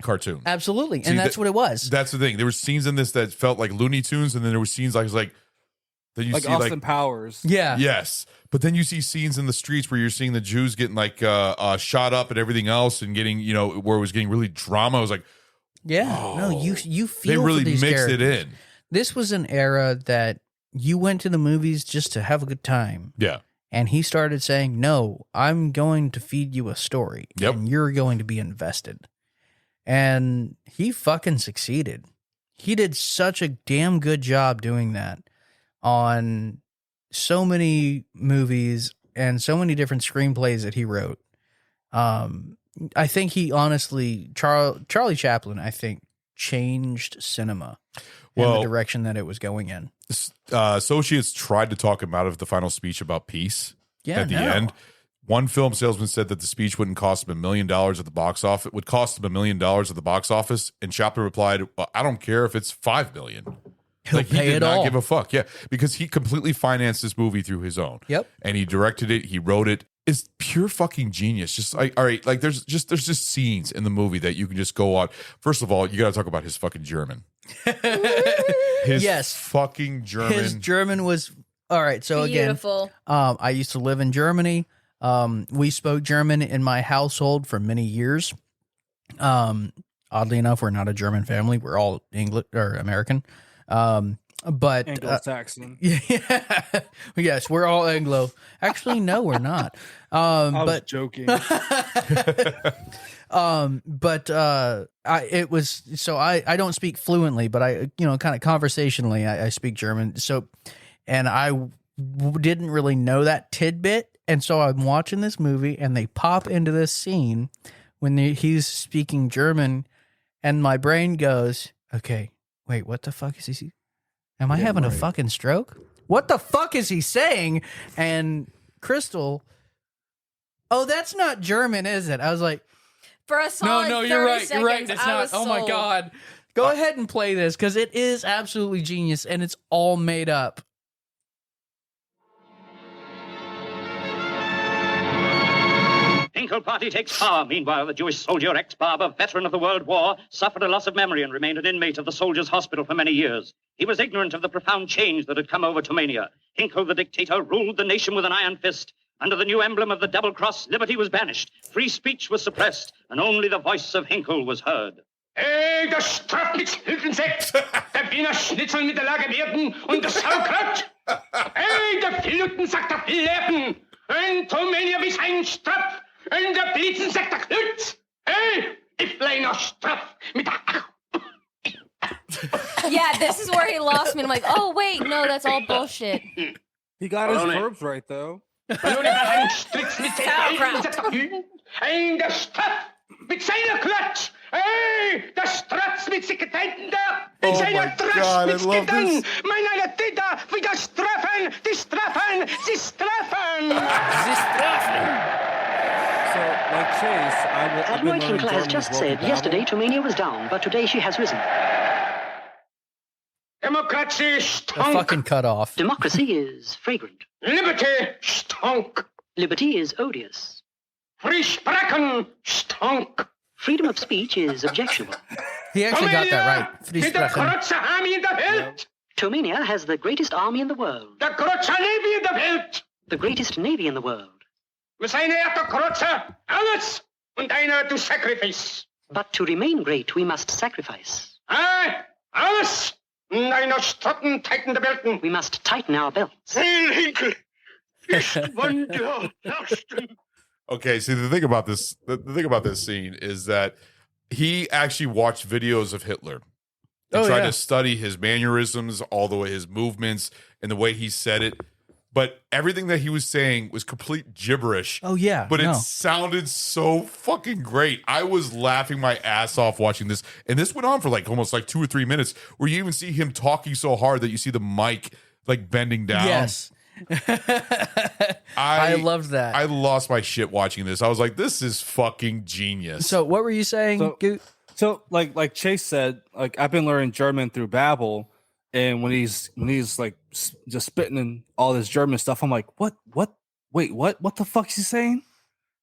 cartoon. Absolutely, and that's what it was. That's the thing. There were scenes in this that felt like Looney Tunes, and then there were scenes like that you Like see Austin Powers. Yeah. Yes. But then you see scenes in the streets where you're seeing the Jews getting like shot up and everything else, and getting where it was getting really drama. I was like, yeah, no, you feel they really for these mixed characters. it in. This was an era that you went to the movies just to have a good time. Yeah. And he started saying, no, I'm going to feed you a story. Yep. And you're going to be invested. And he fucking succeeded. He did such a damn good job doing that on so many movies and so many different screenplays that he wrote. I think he honestly, Charlie Chaplin, I think, changed cinema in the direction that it was going in. Associates tried to talk him out of the final speech about peace at the end. One film salesman said that the speech wouldn't cost him $1 million at the box office. It would cost him $1 million at the box office. And Chaplin replied, well, I don't care if it's $5 million. He'll pay he did it not all. give a fuck. Yeah, because he completely financed this movie through his own. Yep. And he directed it. He wrote it. It's pure fucking genius. Just like, all right, like there's just scenes in the movie that you can just go on. First of all, you got to talk about his fucking German. His fucking German. His German was all right. So Beautiful. again, I used to live in Germany. We spoke German in my household for many years. Oddly enough, we're not a German family. We're all English or American. But Anglo-Saxon. Yeah, yes, we're all Anglo. Actually, no, we're not. I was joking. I don't speak fluently, but I kind of conversationally I speak German. So, and I didn't really know that tidbit, and so I'm watching this movie, and they pop into this scene when he's speaking German, and my brain goes, "Okay, wait, what the fuck is he? Am I having a fucking stroke? What the fuck is he saying?" And Crystal, oh, that's not German, is it? I was like, For a solid no, 30 you're right. seconds, You're right. It's I not. was Oh my sold. God. Go ahead and play this because it is absolutely genius and it's all made up. Hinkle party takes power. Meanwhile, the Jewish soldier, ex-barber, veteran of the World War, suffered a loss of memory and remained an inmate of the soldiers' hospital for many years. He was ignorant of the profound change that had come over Tomania. Hinkle, the dictator, ruled the nation with an iron fist. Under the new emblem of the double cross, liberty was banished, free speech was suppressed, and only the voice of Hinkle was heard. Hey, der Strafmittelhilfensekt, der Wiener Schnitzel mit der Lage werden und das Sauerkraut. Hey, der Pilotensakt der Fleppen, ein Tomania bis ein Straf, und der Blitzensakt der Klutz. Hey, ich kleiner Straf mit der... Yeah, this is where he lost me. I'm like, oh, wait, no, that's all bullshit. He got his verbs right, though. Und nun ein Stritz mit den Blitzensakt der Hüten, ein der Straf mit seiner Klutz. Hey, der Stratz mit Sekretäten da, in seiner Trash mit Skettern, mein einer Täter, wie das Strafen, die Strafen, sie Admiral Tinkler has just said yesterday Tomania was down, but today she has risen. Democracy The stunk. fucking cut off. Democracy is fragrant. Liberty stunk. Liberty is odious. Free sprechen stunk. Freedom of speech is objectionable. He actually got that right. Free Mit der sprechen. größte Army in der Welt. Tomania has the greatest army in the world. Der größte Navy in der Welt. The greatest navy in the world. Wir seien der größte alles und einer to sacrifice. But to remain great, we must sacrifice. Alles und einer Strotten tighten der Belten. We must tighten our belts. Hinkel. Fischwunder. Okay, see the thing about this scene is that he actually watched videos of Hitler and tried to study his mannerisms, all the way his movements and the way he said it. But everything that he was saying was complete gibberish. Oh, yeah. But it sounded so fucking great. I was laughing my ass off watching this. And this went on for almost 2 or 3 minutes, where you even see him talking so hard that you see the mic bending down. Yes. I loved that. I lost my shit watching this. I was like, this is fucking genius. So what were you saying? So like Chase said, I've been learning German through Babbel, and when he's just spitting in all this German stuff, I'm like, what? Wait, what the fuck is he saying?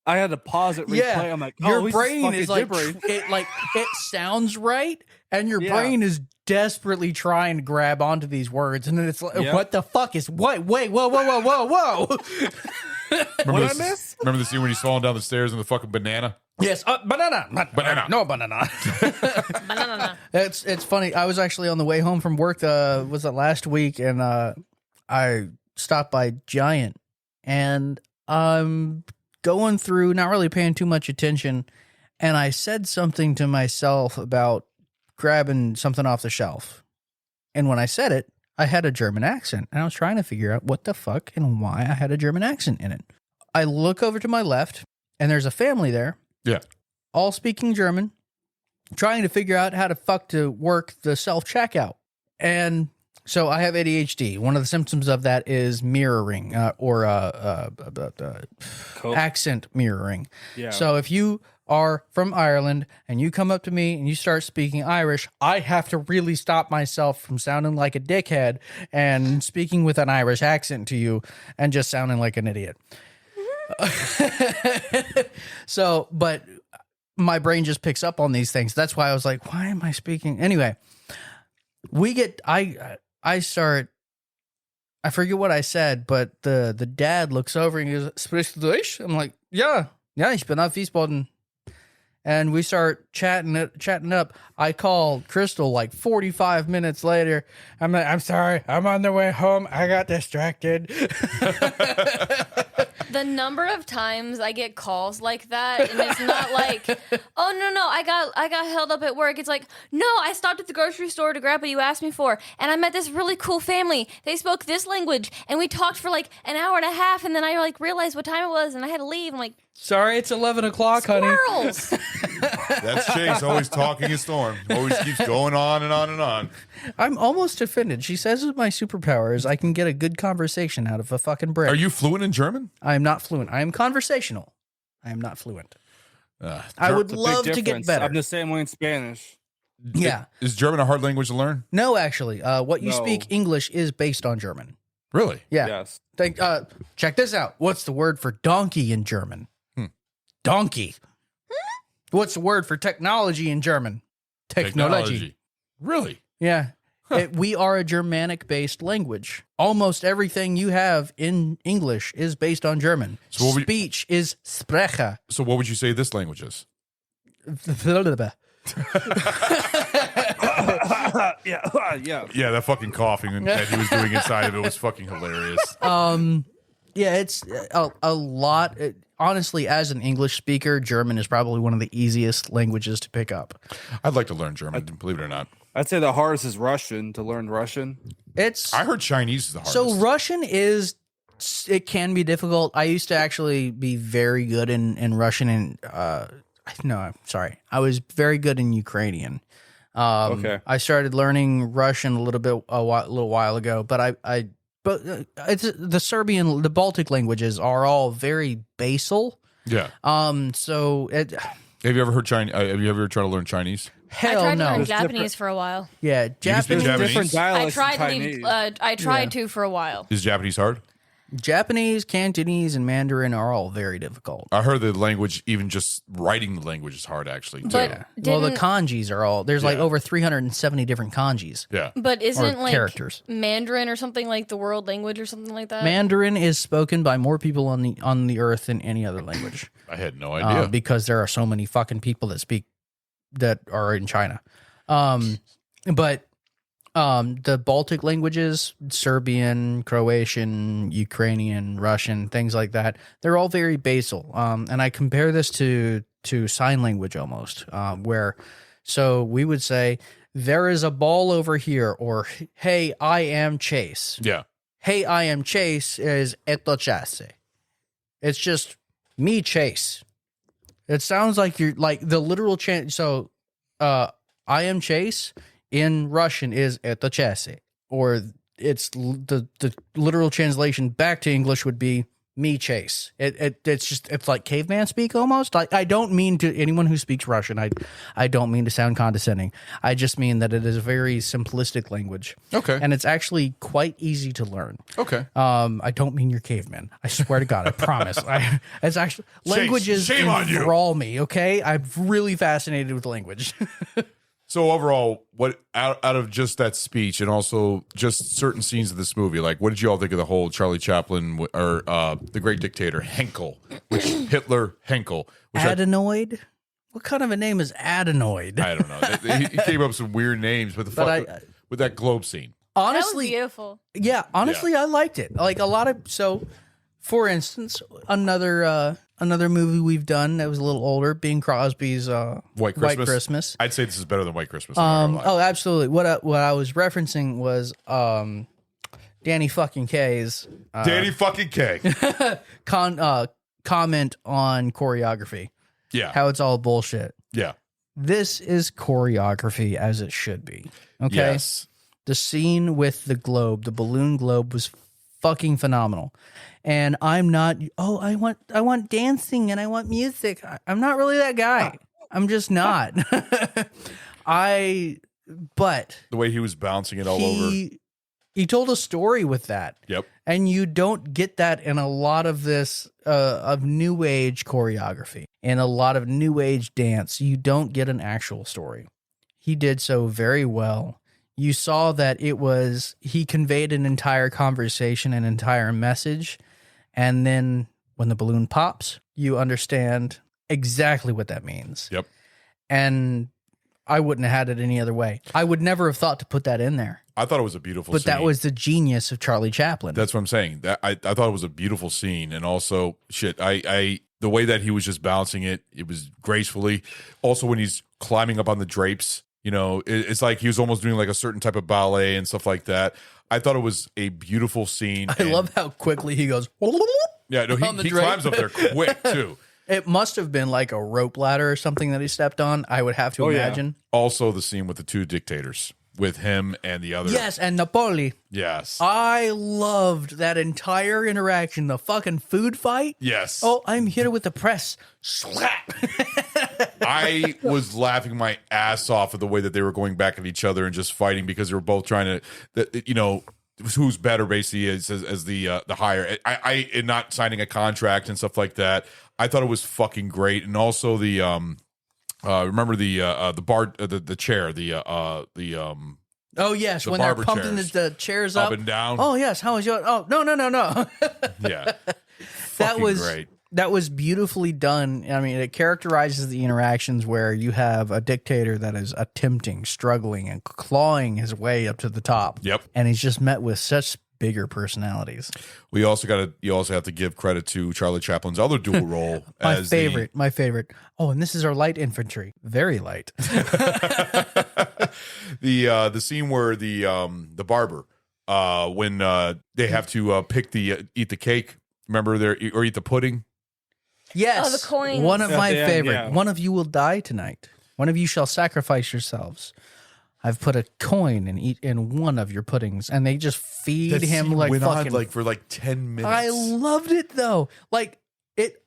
I had to pause it, replay. I'm like, your brain is it sounds right, and your brain is desperately trying to grab onto these words, and then it's like, what the fuck is what? Wait, whoa! Remember the scene when he's falling down the stairs in the fucking banana? Yes, banana, not banana, no banana. Banana. It's funny. I was actually on the way home from work. Was it last week? And I stopped by Giant, and I'm going through, not really paying too much attention, and I said something to myself about grabbing something off the shelf. And when I said it, I had a German accent, and I was trying to figure out what the fuck and why I had a German accent in it. I look over to my left, and there's a family there. Yeah. All speaking German, trying to figure out how to fuck to work the self-checkout. And so I have ADHD. One of the symptoms of that is mirroring or accent mirroring. Yeah. So if you are from Ireland and you come up to me and you start speaking Irish, I have to really stop myself from sounding like a dickhead and speaking with an Irish accent to you and just sounding like an idiot. So, but my brain just picks up on these things. That's why I was like, why am I speaking? Anyway, I forget what I said, but the dad looks over and he goes, "Sprichst du Deutsch?" I'm like, yeah, ich bin auf Wiesbaden. And we start chatting up. I call Crystal 45 minutes later. I'm like, I'm sorry, I'm on the way home. I got distracted. The number of times I get calls like that, and it's not like, oh no, I got held up at work. It's like, no, I stopped at the grocery store to grab what you asked me for, and I met this really cool family. They spoke this language, and we talked for an hour and a half, and then I realized what time it was, and I had to leave. I'm like, sorry, it's 11 o'clock, squirrels. honey. That's Chase, always talking a storm. Always keeps going on and on and on. I'm almost offended. She says with my superpowers, I can get a good conversation out of a fucking brick. Are you fluent in German? I am not fluent. I am conversational. I am not fluent. I would love to get better. I'm the same way in Spanish. Yeah. Is German a hard language to learn? No, actually. What you speak English is based on German. Really? Yeah. Yes. Check this out. What's the word for donkey in German? Donkey. What's the word for technology in German? Technology. Really? Yeah. We are a Germanic-based language. Almost everything you have in English is based on German. So speech is Sprecher. So what would you say this language is? Yeah, that fucking coughing that he was doing inside of it was fucking hilarious. Yeah, it's a lot. Honestly, as an English speaker, German is probably one of the easiest languages to pick up. I'd like to learn German, believe it or not. I'd say the hardest is Russian, to learn Russian. I heard Chinese is the hardest. So Russian it can be difficult. I used to actually be very good in Russian and no, I'm sorry. I was very good in Ukrainian. Okay. I started learning Russian a little while ago, but it's the Serbian, the Baltic languages are all very basal. Yeah. So it, Have you ever heard Chinese? Have you ever tried to learn Chinese? hell I tried no. to learn There's Japanese different- for a while. Yeah, can speak Japanese. Japanese? Different I dialects tried in Chinese. I tried to for a while. Is Japanese hard? Japanese, Cantonese, and Mandarin are all very difficult. I heard the language, even just writing the language, is hard actually. Too. But Well, the didn't- kanjis are all there's like Yeah. over 370 different kanjis. yeah. But isn't like characters. Mandarin or something like the world language or something like that? Mandarin is spoken by more people on the earth than any other language. I had no idea. Because there are so many fucking people that are in China. But the Baltic languages, Serbian, Croatian, Ukrainian, Russian, things like that, they're all very basal. And I compare this to sign language almost, where so we would say, there is a ball over here, or hey, I am Chase. Yeah. Hey, I am Chase is eto Chase. It's just me, Chase. It sounds like you're like the literal chant. So, I am Chase in Russian is eto Chase, or it's the literal translation back to English would be me, Chase. It's like caveman speak almost. I don't mean to anyone who speaks Russian. I don't mean to sound condescending. I just mean that it is a very simplistic language. Okay. And it's actually quite easy to learn. Okay. I don't mean you're cavemen. I swear to God, I promise. It's actually languages shame on you. enthrall me. Okay, I'm really fascinated with language. So overall, what out of just that speech and also just certain scenes of this movie, like what did you all think of the whole Charlie Chaplin or the Great Dictator Henkel, which Hitler Henkel, which Adenoid. What kind of a name is adenoid? I don't know. He came up with some weird names, but with that globe scene. Honestly, that was beautiful. Yeah, honestly, I liked it. Like a lot of for instance, another movie we've done that was a little older, Bing Crosby's White Christmas. I'd say this is better than White Christmas. Oh, absolutely. What I was referencing was Danny fucking K's Danny fucking K. comment on choreography. Yeah. How it's all bullshit. Yeah. This is choreography as it should be. Okay. Yes. The scene with the globe, the balloon globe, was fucking phenomenal. And I'm not, I want dancing and I want music. I'm not really that guy. I'm just not. But the way he was bouncing it all over. He told a story with that. Yep. And you don't get that in a lot of this of new age choreography and a lot of new age dance. You don't get an actual story. He did so very well. You saw that he conveyed an entire conversation, an entire message. And then when the balloon pops, you understand exactly what that means. Yep. And I wouldn't have had it any other way. I would never have thought to put that in there. I thought it was a beautiful But scene. that was the genius of Charlie Chaplin. That's what I'm saying. That I thought it was a beautiful scene. And also, the way that he was just bouncing it was gracefully. Also, when he's climbing up on the drapes, it's like he was almost doing like a certain type of ballet and stuff like that. I thought it was a beautiful scene. I love how quickly he goes. Yeah, no, he climbs up there quick too. It must have been like a rope ladder or something that he stepped on. I would have to imagine. Yeah. Also, the scene with the two dictators, with him and the other. Yes, and Napoli. Yes. I loved that entire interaction. The fucking food fight. Yes. Oh, I'm here with the press. Slap. I was laughing my ass off at the way that they were going back at each other and just fighting because they were both trying to, who's better basically as the higher. I in not signing a contract and stuff like that. I thought it was fucking great, and also the remember the bar the chair Oh yes, the when they're barber pumping chairs. the chairs up and down. Oh yes, how was your? Oh no. Yeah, that fucking was great. That was beautifully done. I mean, it characterizes the interactions where you have a dictator that is attempting, struggling, and clawing his way up to the top. Yep. And he's just met with such bigger personalities. You also have to give credit to Charlie Chaplin's other dual role. My favorite. Oh, and this is our light infantry. Very light. The scene where the barber when they have to eat the cake. Remember or eat the pudding. Yes. Oh, the coins. One of my favorite. Yeah. One of you will die tonight. One of you shall sacrifice yourselves. I've put a coin in one of your puddings, and they just feed That him scene like went fucking. on for 10 minutes. I loved it though. Like it.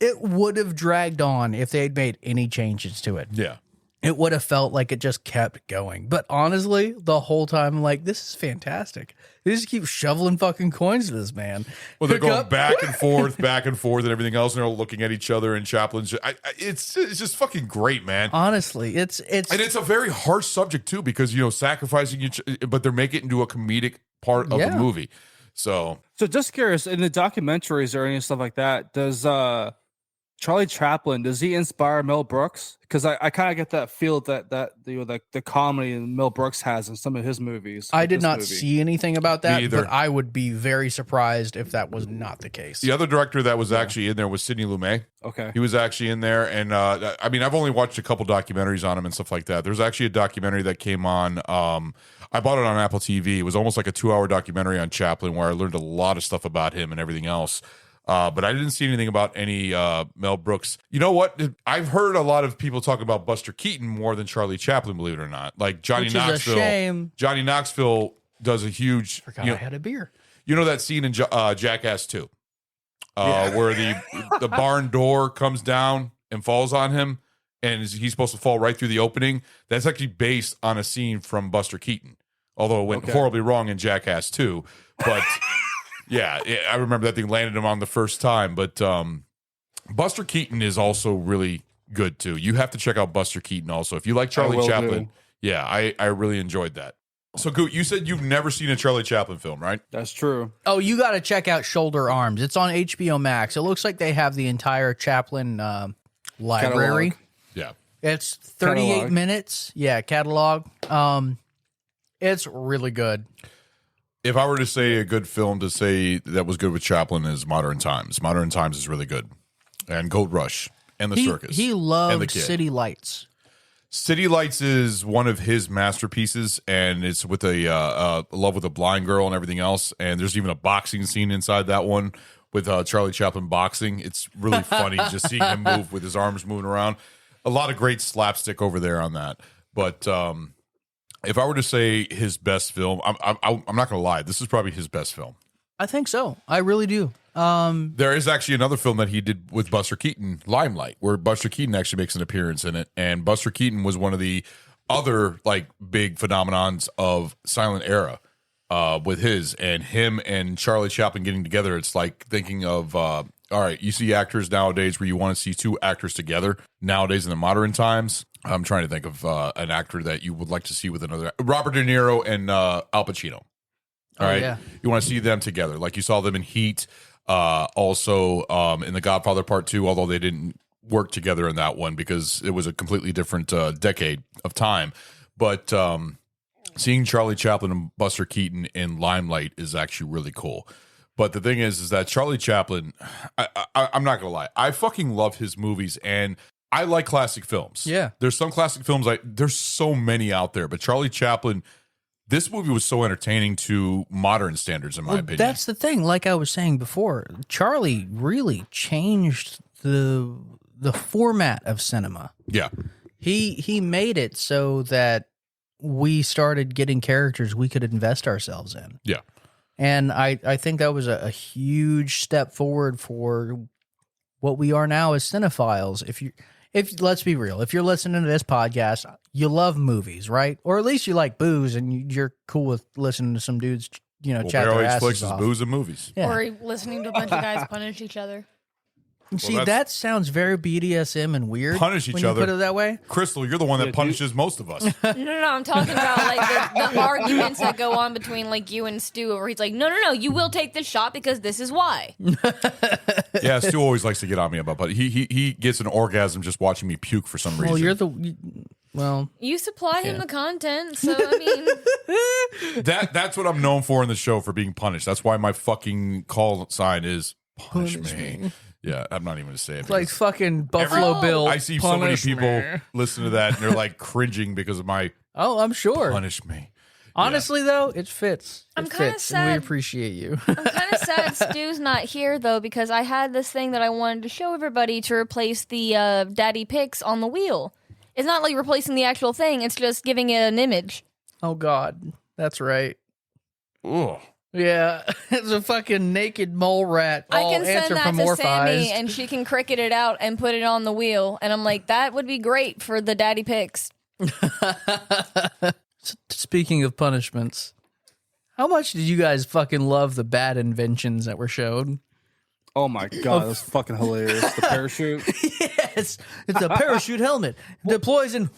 It would have dragged on if they had made any changes to it. Yeah. It would have felt like it just kept going. But honestly, the whole time, I'm like, this is fantastic. They just keep shoveling fucking coins to this man. Well, they're Pick going up- back and forth, and everything else, and they're looking at each other. And Chaplin's, it's just fucking great, man. Honestly, it's and it's a very harsh subject too, because sacrificing each, but they're making it into a comedic part of the movie. So just curious, in the documentaries or any stuff like that, does Charlie Chaplin, does he inspire Mel Brooks? Because I kind of get that feel that the comedy Mel Brooks has in some of his movies. I did not see anything about that, either. but I would be very surprised if that was not the case. the other director that was actually in there was Sidney Lumet. Okay. He was actually in there, and I mean, I've only watched a couple documentaries on him and stuff like that. There's actually a documentary that came on. I bought it on Apple TV. It was almost like a 2-hour documentary on Chaplin, where I learned a lot of stuff about him and everything else. But I didn't see anything about any Mel Brooks. You know what? I've heard a lot of people talk about Buster Keaton more than Charlie Chaplin, believe it or not. Like Johnny Which is a Knoxville. shame. Johnny Knoxville does a huge. Forgot I had a beer. You know that scene in Jackass 2, where the barn door comes down and falls on him, and he's supposed to fall right through the opening? That's actually based on a scene from Buster Keaton, although it went horribly wrong in Jackass 2. But yeah, I remember that thing landed him on the first time. But Buster Keaton is also really good too. You have to check out Buster Keaton also if you like Charlie Chaplin. Yeah, I really enjoyed that. So, Goot, you said you've never seen a Charlie Chaplin film, right? That's true. Oh, you got to check out Shoulder Arms. It's on HBO Max. It looks like they have the entire Chaplin library. Catalog. Yeah. It's 38 Catalog. minutes. Yeah, catalog. It's really good. If I were to say a good film to say that was good with Chaplin is Modern Times. Modern Times is really good. And Gold Rush and The Circus. He and The loved Kid. City Lights. City Lights is one of his masterpieces, and it's with a Love with a Blind Girl and everything else. And there's even a boxing scene inside that one with Charlie Chaplin boxing. It's really funny just seeing him move with his arms moving around. A lot of great slapstick over there on that. But if I were to say his best film, I'm not going to lie. This is probably his best film. I think so. I really do. There is actually another film that he did with Buster Keaton, Limelight, where Buster Keaton actually makes an appearance in it. And Buster Keaton was one of the other like big phenomenons of silent era with his and him and Charlie Chaplin getting together. It's like thinking of, all right, you see actors nowadays where you want to see two actors together nowadays in the modern times. I'm trying to think of an actor that you would like to see with another. Robert De Niro and Al Pacino. All right. Yeah. You want to see them together. Like you saw them in Heat. Also in The Godfather Part 2, although they didn't work together in that one because it was a completely different decade of time. But seeing Charlie Chaplin and Buster Keaton in Limelight is actually really cool. But the thing is that Charlie Chaplin, I'm not going to lie. I fucking love his movies, and I like classic films. Yeah. There's some classic films, there's so many out there, but Charlie Chaplin, this movie was so entertaining to modern standards, in my opinion. That's the thing. Like I was saying before, Charlie really changed the format of cinema. Yeah. He made it so that we started getting characters we could invest ourselves in. Yeah. And I think that was a huge step forward for what we are now as cinephiles. If let's be real, if you're listening to this podcast, you love movies, right? Or at least you like booze, and you're cool with listening to some dudes, chat their Barrel Age asses Flicks is off. booze and movies. Yeah. Or listening to a bunch of guys punish each other. See, that sounds very BDSM and weird. Punish each when other. You put it that way. Crystal, you're the one that punishes most of us. No, I'm talking about like the arguments that go on between like you and Stu, where he's like, no, you will take this shot because this is why. Yeah, Stu always likes to get on me about, but he gets an orgasm just watching me puke for some reason. You supply him the content, so I mean, that's what I'm known for in the show, for being punished. That's why my fucking call sign is punish me. Yeah, I'm not even going to say it. It's like fucking Buffalo Bill. I see so many punish people me. listen to that and they're like cringing because of my Oh, I'm sure. punish me. Honestly, though, it fits. I'm It kinda fits, and sad. we appreciate you. I'm kind of sad Stu's not here though, because I had this thing that I wanted to show everybody to replace the Daddy Picks on the wheel. It's not like replacing the actual thing; it's just giving it an image. Oh God, that's right. Ugh. Yeah, it's a fucking naked mole rat. I All can send that to Sammy, anthropomorphized. and she can cricket it out and put it on the wheel. And I'm like, that would be great for the daddy pics. Speaking of punishments, how much did you guys fucking love the bad inventions that were showed? Oh my god, that's fucking hilarious. The parachute. Yes, it's a parachute helmet. Deploys in.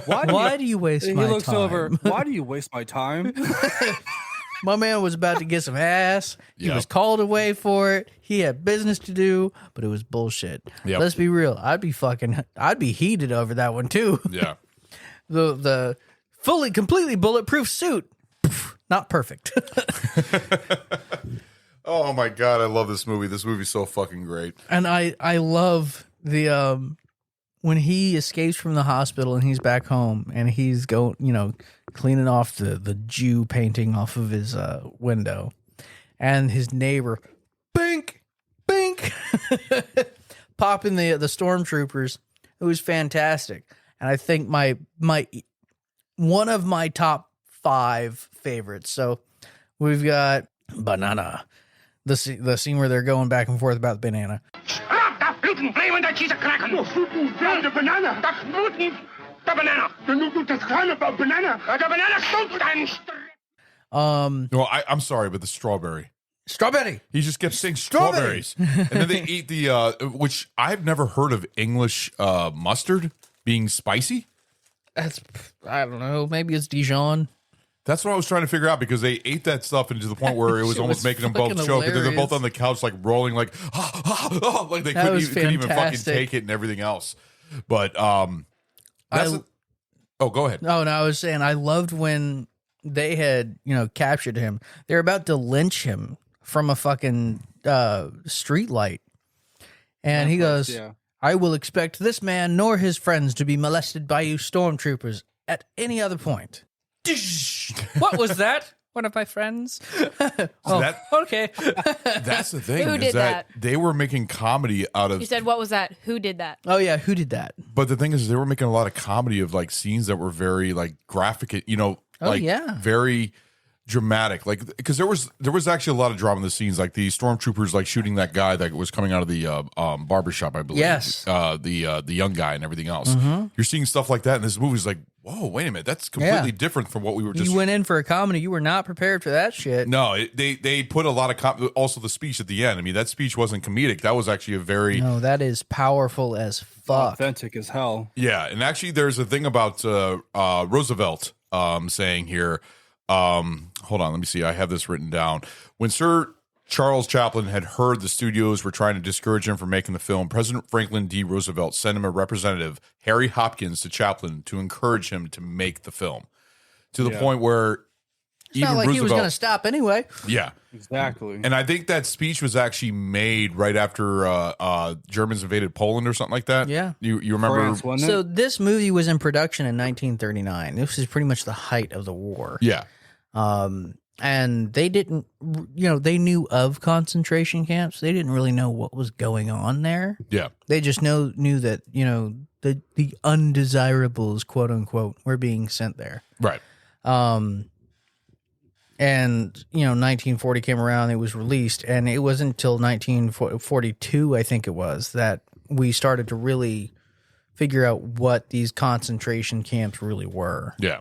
Why do you waste my time? He looks over. Why do you waste my time? My man was about to get some ass. He Yep. was called away for it. He had business to do, but it was bullshit. Yep. Let's be real. I'd be heated over that one too. Yeah. The completely bulletproof suit, not perfect. Oh my god, I love this movie. This movie's so fucking great. And I love the when he escapes from the hospital and he's back home and he's cleaning off the Jew painting off of his window, and his neighbor bink popping the stormtroopers. It was fantastic. And I think my one of my top 5 favorites. So we've got Banana. The scene where they're going back and forth about the banana. Da Bluten, flimmender Cheesekraken. Oh, the banana. Das Bluten, the banana. Das kleine banana. The banana stumpt ein Well, I'm sorry, but the strawberry. He just kept saying strawberries. And then they eat the, which I've never heard of English mustard being spicy. I don't know. Maybe it's Dijon. That's what I was trying to figure out, because they ate that stuff into the point where it was almost making them both choke. And then they're both on the couch, like rolling, like, like they couldn't even fucking take it and everything else. But go ahead. No, I was saying I loved when they had captured him. They're about to lynch him from a fucking street light, and he goes, "I will expect this man nor his friends to be molested by you stormtroopers at any other point." What was that? One of my friends. Okay. That's the thing. Who is did that? They were making comedy out of. You said, what was that? Who did that? Oh yeah, who did that? But the thing is, they were making a lot of comedy of like scenes that were very like graphic, very dramatic. Like, because there was actually a lot of drama in the scenes, like the stormtroopers like shooting that guy that was coming out of the barbershop, I believe. Yes. The young guy and everything else. Mm-hmm. You're seeing stuff like that, and this movie's like, whoa, wait a minute, that's completely different from what we were just. You went in for a comedy. You were not prepared for that shit. No, they put a lot of also the speech at the end. I mean, that speech wasn't comedic. That was actually a very that is powerful as fuck, authentic as hell. Yeah, and actually, there's a thing about Roosevelt saying here. Hold on, let me see. I have this written down. When Sir Charles Chaplin had heard the studios were trying to discourage him from making the film, President Franklin D. Roosevelt sent him a representative, Harry Hopkins, to Chaplin to encourage him to make the film. To the point where it's not like he was going to stop anyway. Yeah, exactly. And I think that speech was actually made right after Germans invaded Poland or something like that. Yeah, you remember? France, so this movie was in production in 1939. This is pretty much the height of the war. Yeah. And they didn't, they knew of concentration camps. They didn't really know what was going on there. Yeah. They just knew that, the undesirables, quote unquote, were being sent there. Right. And 1940 came around, it was released, and it wasn't until 1942, I think it was, that we started to really figure out what these concentration camps really were. Yeah.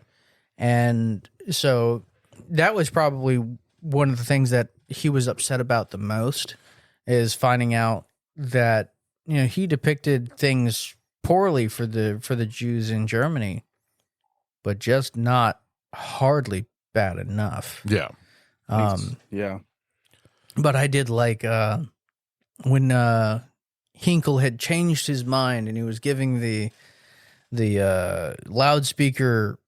And so that was probably one of the things that he was upset about the most, is finding out that he depicted things poorly for the Jews in Germany, but just not hardly bad enough. Yeah. Yeah. But I did like when Hinkle had changed his mind and he was giving the loudspeaker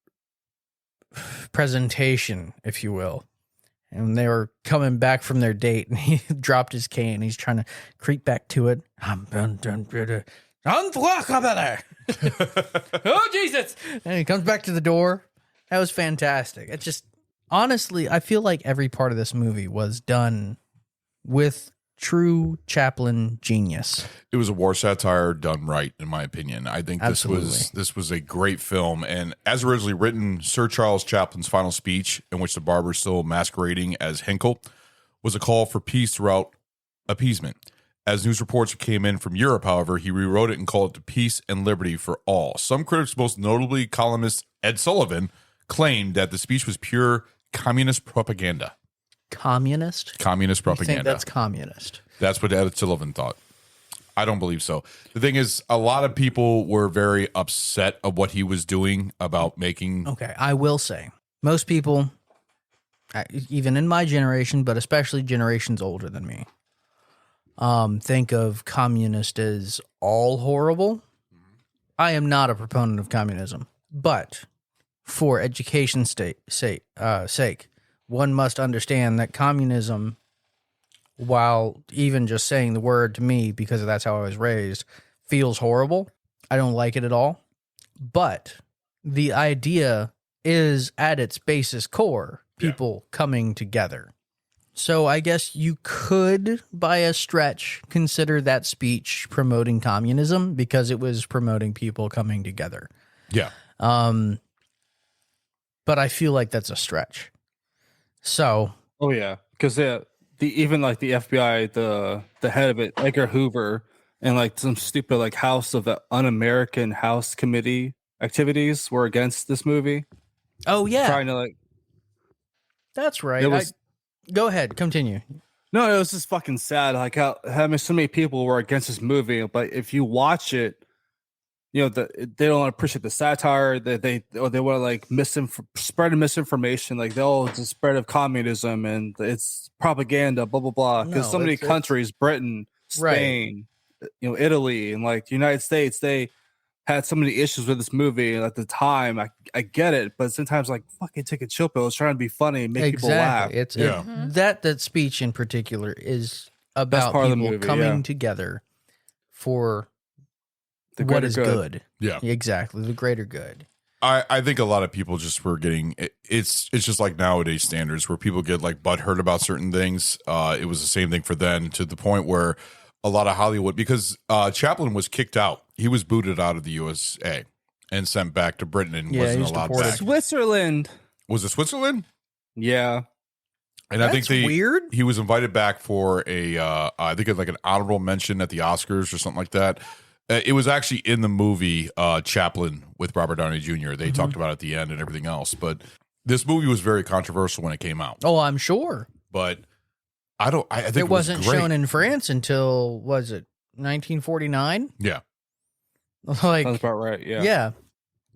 presentation, if you will, and they were coming back from their date, and he dropped his cane. He's trying to creep back to it. Oh Jesus! And he comes back to the door. That was fantastic. It just, honestly, I feel like every part of this movie was done with true Chaplin genius. It was a war satire done right, in my opinion. I think this was a great film. And as originally written, Sir Charles Chaplin's final speech, in which the barber is still masquerading as Henkel, was a call for peace throughout appeasement. As news reports came in from Europe, however, he rewrote it and called it to peace and liberty for all. Some critics, most notably columnist Ed Sullivan, claimed that the speech was pure communist propaganda. Communist propaganda. You think that's communist? That's what Ed Sullivan thought. I don't believe so. The thing is, a lot of people were very upset of what he was doing about making. Okay, I will say, most people, even in my generation, but especially generations older than me, think of communist as all horrible. I am not a proponent of communism, but for education's sake, one must understand that communism, while even just saying the word to me, because that's how I was raised, feels horrible. I don't like it at all. But the idea is, at its basis core, people coming together. So I guess you could, by a stretch, consider that speech promoting communism because it was promoting people coming together. Yeah. But I feel like that's a stretch. So. Oh yeah, because even like the FBI, the head of it, Edgar Hoover, and like some stupid like House of the Un-American House Committee activities were against this movie. Oh yeah, trying to like. That's right. Go ahead, continue. No, it was just fucking sad. Like how so many people were against this movie, but if you watch it, you know they don't appreciate the satire. They want to like spread misinformation. Like they'll just spread of communism and it's propaganda. Blah blah blah. Because so many countries, Britain, Spain, Italy, and like the United States, they had so many issues with this movie at the time. I get it, but sometimes like fucking take a chill pill. It's trying to be funny and make people laugh. That speech in particular is about people coming together for what is good. Yeah, exactly, the greater good. I think a lot of people just were getting it's just like nowadays standards where people get like butthurt about certain things. It was the same thing for then, to the point where a lot of Hollywood, because Chaplin was kicked out. He was booted out of the USA and sent back to Britain and wasn't allowed back. Switzerland. Was it Switzerland? Yeah. And I think weird. He was invited back for I think like an honorable mention at the Oscars or something like that. It was actually in the movie Chaplin with Robert Downey Jr. They talked about it at the end and everything else. But this movie was very controversial when it came out. Oh, I'm sure. But I think it wasn't shown in France until, was it 1949? Yeah. Like, that's about right. Yeah. Yeah.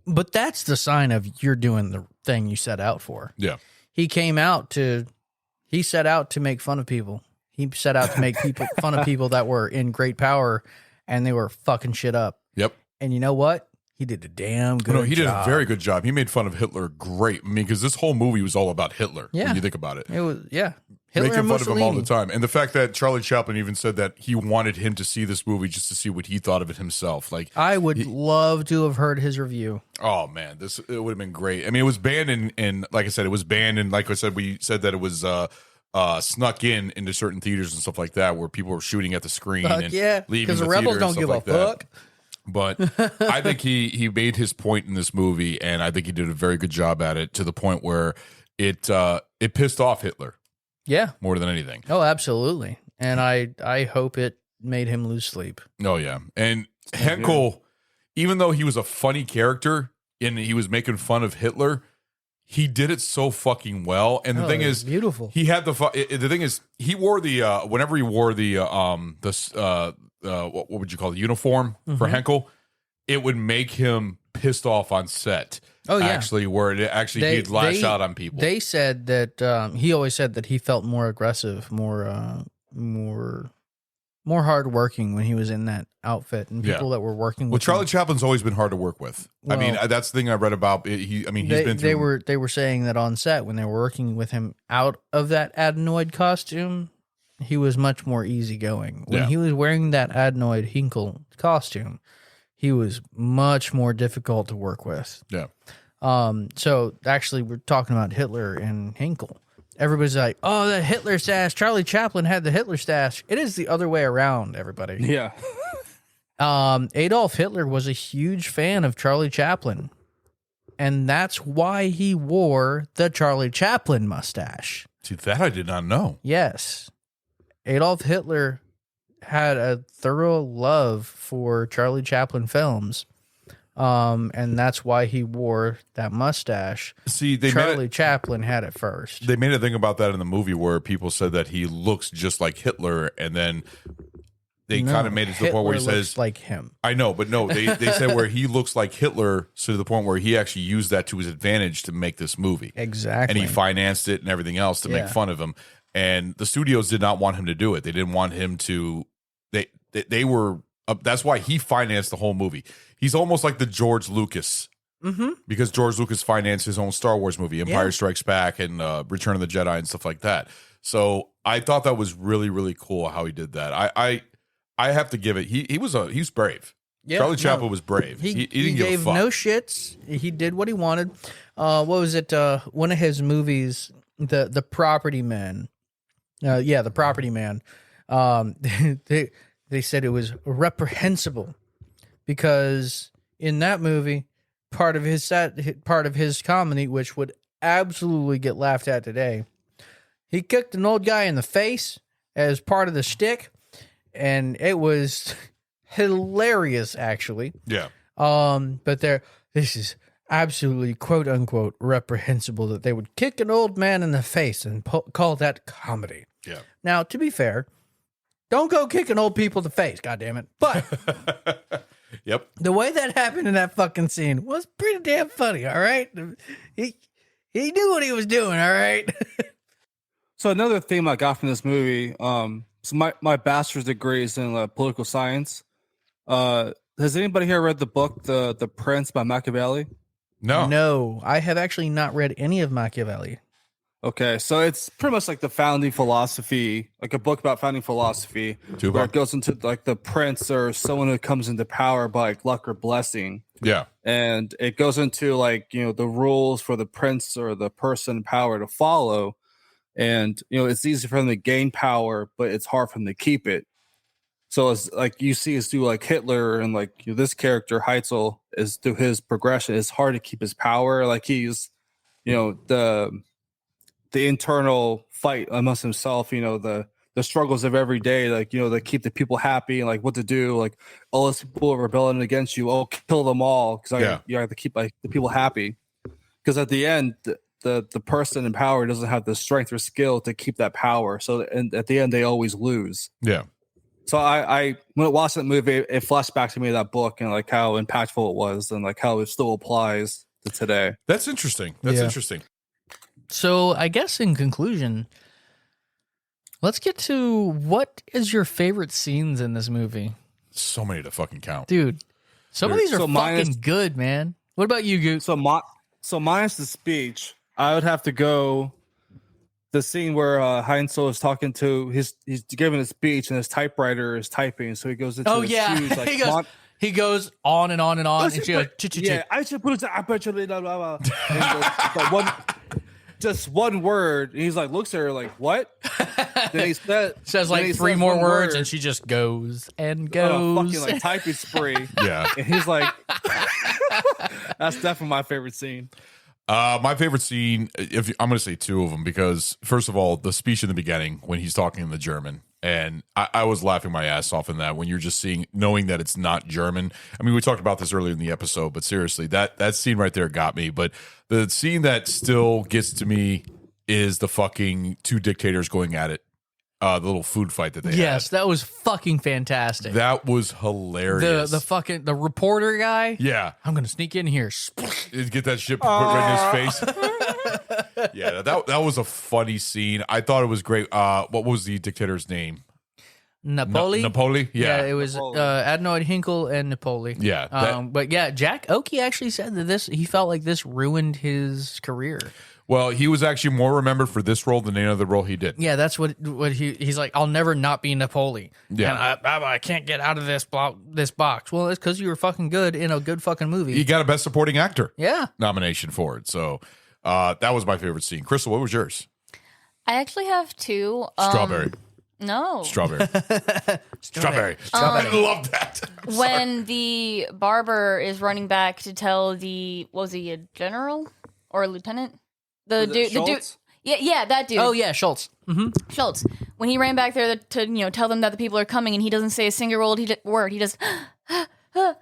But that's the sign of you're doing the thing you set out for. Yeah. He set out to make fun of people. He set out to make fun of people that were in great power and they were fucking shit up. Yep. And you know what? He did a damn good job. He did a very good job. He made fun of Hitler great. I mean, because this whole movie was all about Hitler. Yeah. When you think about it. It was, yeah. Hitler making fun of him all the time. And the fact that Charlie Chaplin even said that he wanted him to see this movie just to see what he thought of it himself. Like, I would love to have heard his review. Oh man, it would have been great. I mean, it was banned in like I said, like I said, we said that it was snuck into certain theaters and stuff like that, where people were shooting at the screen and leaving because the rebels don't give a fuck. But I think he made his point in this movie, and I think he did a very good job at it, to the point where it pissed off Hitler. Yeah. More than anything. Oh, absolutely. And I hope it made him lose sleep. Oh, yeah. And Henkel, even though he was a funny character and he was making fun of Hitler, he did it so fucking well. And the thing is, beautiful. He had the thing is, he wore whenever he wore the what would you call the uniform for Henkel, it would make him pissed off on set. Oh yeah, actually, where it actually he'd lash out on people. They said that he always said that he felt more aggressive, more hardworking when he was in that outfit, and people that were working with. Well, Charlie Chaplin's always been hard to work with. I mean, that's the thing I read about. He's been through. They were saying that on set when they were working with him out of that adenoid costume, he was much more easygoing. When he was wearing that adenoid Hinkle costume, he was much more difficult to work with. Yeah. So actually, we're talking about Hitler and Hinkle. Everybody's like, oh, the Hitler stash. Charlie Chaplin had the Hitler stash. It is the other way around, everybody. Yeah. Adolf Hitler was a huge fan of Charlie Chaplin. And that's why he wore the Charlie Chaplin mustache. See, that I did not know. Yes. Adolf Hitler had a thorough love for Charlie Chaplin films. And that's why he wore that mustache. See, Charlie Chaplin had it first. They made a thing about that in the movie where people said that he looks just like Hitler, and then they kind of made it to the point where he says like him. I know, but no, they said where he looks like Hitler, so to the point where he actually used that to his advantage to make this movie. Exactly. And he financed it and everything else to make fun of him. And the studios did not want him to do it. They didn't want him to. They were. That's why he financed the whole movie. He's almost like the George Lucas, because George Lucas financed his own Star Wars movie, Empire Strikes Back, and Return of the Jedi, and stuff like that. So I thought that was really, really cool how he did that. I have to give it. He was brave. Yeah, Charlie Chaplin was brave. He didn't give a fuck. No shits. He did what he wanted. What was it? One of his movies, the Property Man. The Property Man. They said it was reprehensible because in that movie, part of his comedy, which would absolutely get laughed at today, he kicked an old guy in the face as part of the shtick, and it was hilarious, actually. Yeah. But this is absolutely quote unquote reprehensible that they would kick an old man in the face and call that comedy. Yeah. Now, to be fair, don't go kicking old people in the face, goddammit. But yep, the way that happened in that fucking scene was pretty damn funny, all right? He knew what he was doing, all right? So another theme I got from this movie, so my bachelor's degree is in political science. Has anybody here read the book, The Prince by Machiavelli? No, I have actually not read any of Machiavelli. Okay, so it's pretty much like the founding philosophy, like a book about founding philosophy, where it goes into like the prince or someone who comes into power by like luck or blessing. Yeah. And it goes into like, the rules for the prince or the person in power to follow. And, it's easy for them to gain power, but it's hard for them to keep it. So it's like you see us do like Hitler and like this character, Heitzel, is through his progression. It's hard to keep his power. Like he's, the internal fight amongst himself, the struggles of every day, like, to keep the people happy and like what to do, like all those people are rebelling against you, kill them all because you have to keep like the people happy. Because at the end, the person in power doesn't have the strength or skill to keep that power. So at the end, they always lose. Yeah. So I when I watched that movie, it flashed back to me that book and like how impactful it was and like how it still applies to today. That's interesting. That's interesting. So I guess in conclusion, let's get to what is your favorite scenes in this movie? So many to fucking count. Dude, some of these are fucking good, man. What about you, Goot? So minus the speech, I would have to go the scene where Heinzel is talking to he's giving a speech and his typewriter is typing, so he goes into his shoes, like, he goes on and on and on. And she goes, I should put it just one word. And he's like, looks at her like, what? Then he says like three more words, and she just goes and goes. Fucking like typing spree. Yeah. And he's like, that's definitely my favorite scene. My favorite scene, I'm going to say two of them, because first of all, the speech in the beginning when he's talking in the German, and I was laughing my ass off in that when you're just knowing that it's not German. I mean, we talked about this earlier in the episode, but seriously, that scene right there got me. But the scene that still gets to me is the fucking two dictators going at it. The little food fight that they had. Yes, that was fucking fantastic. That was hilarious. The reporter guy. Yeah. I'm going to sneak in here. Get that shit put right in his face. Yeah, that was a funny scene. I thought it was great. What was the dictator's name? Napoli. Napoli? Yeah. It was Adenoid Hinkle and Napoli. Yeah. But yeah, Jack Oakey actually said that he felt like this ruined his career. Well, he was actually more remembered for this role than any other role he did. Yeah, that's what he's like. I'll never not be Napoli. Yeah, and I can't get out of this box. Well, it's because you were fucking good in a good fucking movie. He got a Best Supporting Actor nomination for it. So that was my favorite scene. Crystal, what was yours? I actually have two. Strawberry. No. Strawberry. Strawberry. I love that. When the barber is running back to tell was he a general or a lieutenant? The dude. Yeah, that dude. Oh yeah, Schultz. Mm-hmm. Schultz. When he ran back there to tell them that the people are coming, and he doesn't say a single word. He just. And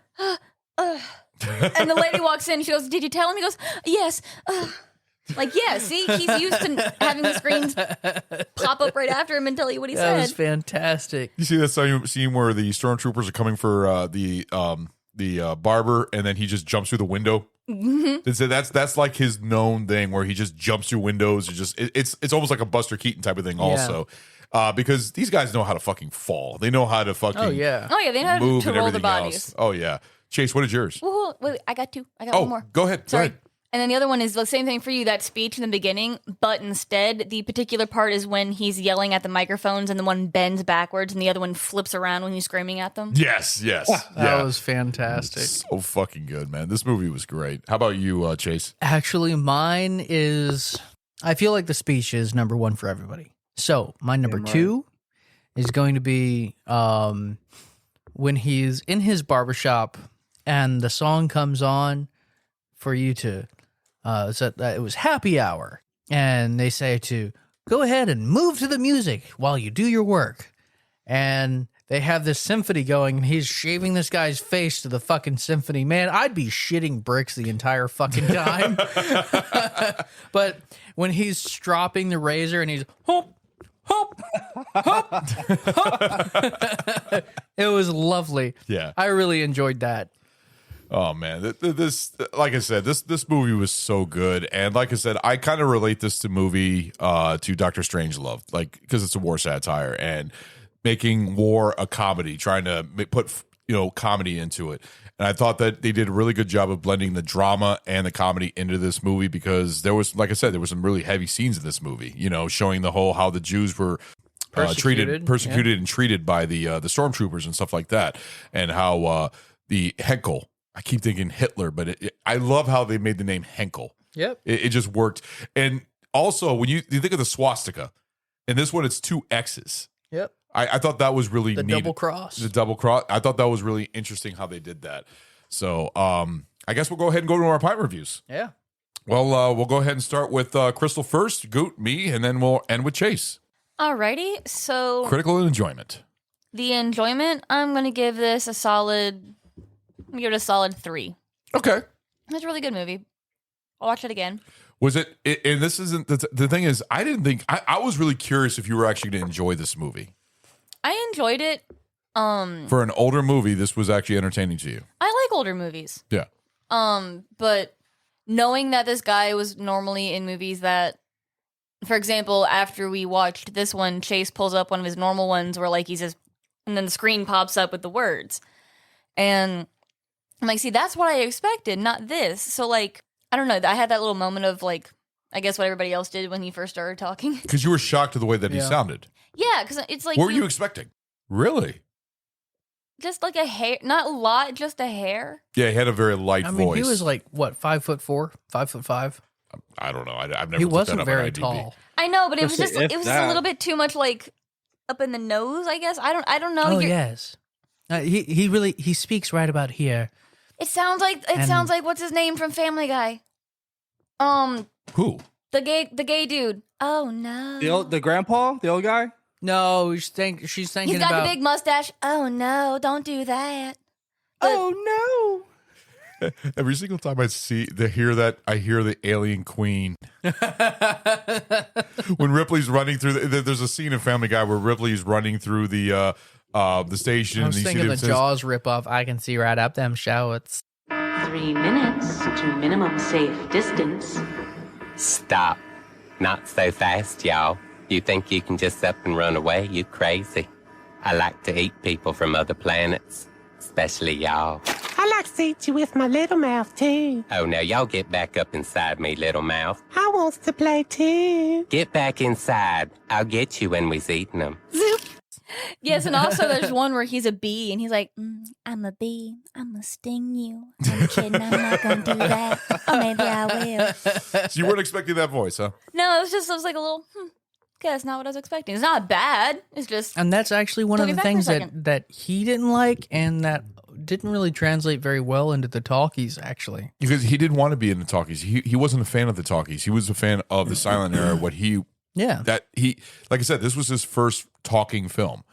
the lady walks in. She goes, "Did you tell him?" He goes, "Yes." See, he's used to having the screens pop up right after him and tell you what he said. That was fantastic. You see that scene where the stormtroopers are coming for the barber, and then he just jumps through the window. Mm-hmm. That's like his known thing, where he just jumps through windows. It's almost like a Buster Keaton type of thing, also. Because these guys know how to fucking fall. They know how to fucking they know how move to and roll everything the bodies. else. Oh yeah, Chase, what is yours? Wait, I got two. I got one more. Go ahead. Sorry. Go ahead. And then the other one is the same thing for you, that speech in the beginning, but instead the particular part is when he's yelling at the microphones and the one bends backwards and the other one flips around when he's screaming at them. Yes. That was fantastic. So fucking good, man. This movie was great. How about you, Chase? Actually, mine is, I feel like the speech is number one for everybody. So my number two is going to be when he's in his barbershop and the song comes on for you to, it was happy hour. And they say to go ahead and move to the music while you do your work. And they have this symphony going, and he's shaving this guy's face to the fucking symphony. Man, I'd be shitting bricks the entire fucking time. But when he's stropping the razor and he's hop, hop, hop, hop. It was lovely. Yeah. I really enjoyed that. Oh man, this like I said, this movie was so good, and like I said, I kind of relate this to Doctor Strangelove, like because it's a war satire and making war a comedy, trying to put comedy into it. And I thought that they did a really good job of blending the drama and the comedy into this movie, because there was, like I said, there were some really heavy scenes in this movie. Showing the how the Jews were persecuted and treated by the stormtroopers and stuff like that, and how the Henkel. I keep thinking Hitler, but I love how they made the name Henkel. Yep. It just worked. And also, when you think of the swastika, in this one, it's 2 X's. Yep. I thought that was really neat. Double cross. The double cross. I thought that was really interesting how they did that. So I guess we'll go ahead and go to our pint reviews. Yeah. Well, we'll go ahead and start with Crystal first, Goot, me, and then we'll end with Chase. Alrighty, so... Critical and enjoyment. The enjoyment, I'm going to give this a solid... I'm going to give it a solid 3. Okay. It's a really good movie. I'll watch it again. Was it, and this isn't, the thing is, I didn't think, I was really curious if you were actually going to enjoy this movie. I enjoyed it. For an older movie, this was actually entertaining to you. I like older movies. Yeah. But knowing that this guy was normally in movies that, for example, after we watched this one, Chase pulls up one of his normal ones where like he's just, and then the screen pops up with the words. And I'm like, see, that's what I expected, not this. So, like, I don't know. I had that little moment of, like, I guess what everybody else did when he first started talking. Because you were shocked at the way that he sounded. Yeah, because it's like... What were you expecting? Really? Just like a hair. Not a lot, just a hair. Yeah, he had a very light voice. I mean, he was like, what, 5'4", 5'5"? I don't know. I've never He looked wasn't that up very on IMDb. tall. I know, but it was just a little bit too much, like, up in the nose, I guess. I don't know. Oh, yes. He speaks right about here. It sounds like what's his name from Family Guy? Who? The gay dude. Oh no. The grandpa, the old guy. No, she's thinking He's about got the big mustache. Oh no, don't do that. Oh no. Every single time I hear that, I hear the alien queen. When Ripley's running through, there's a scene in Family Guy where Ripley's running through the station. I was thinking the Jaws ripoff. I can see right up them showers. 3 minutes to minimum safe distance. Stop. Not so fast, y'all. You think you can just up and run away? You crazy. I like to eat people from other planets, especially y'all. I like to eat you with my little mouth, too. Oh, now y'all get back up inside me, little mouth. I wants to play, too. Get back inside. I'll get you when we's eating them. Yes, and also there's one where he's a bee, and he's like, I'm a bee. I'm going to sting you. I'm kidding. I'm not going to do that. Or maybe I will. So you weren't expecting that voice, huh? No, it was like a little, okay, that's not what I was expecting. It's not bad. It's just. And that's actually one of the things that he didn't like and that didn't really translate very well into the talkies, actually. Because he didn't want to be in the talkies. He wasn't a fan of the talkies. He was a fan of the silent era. Like I said, this was his first talking film.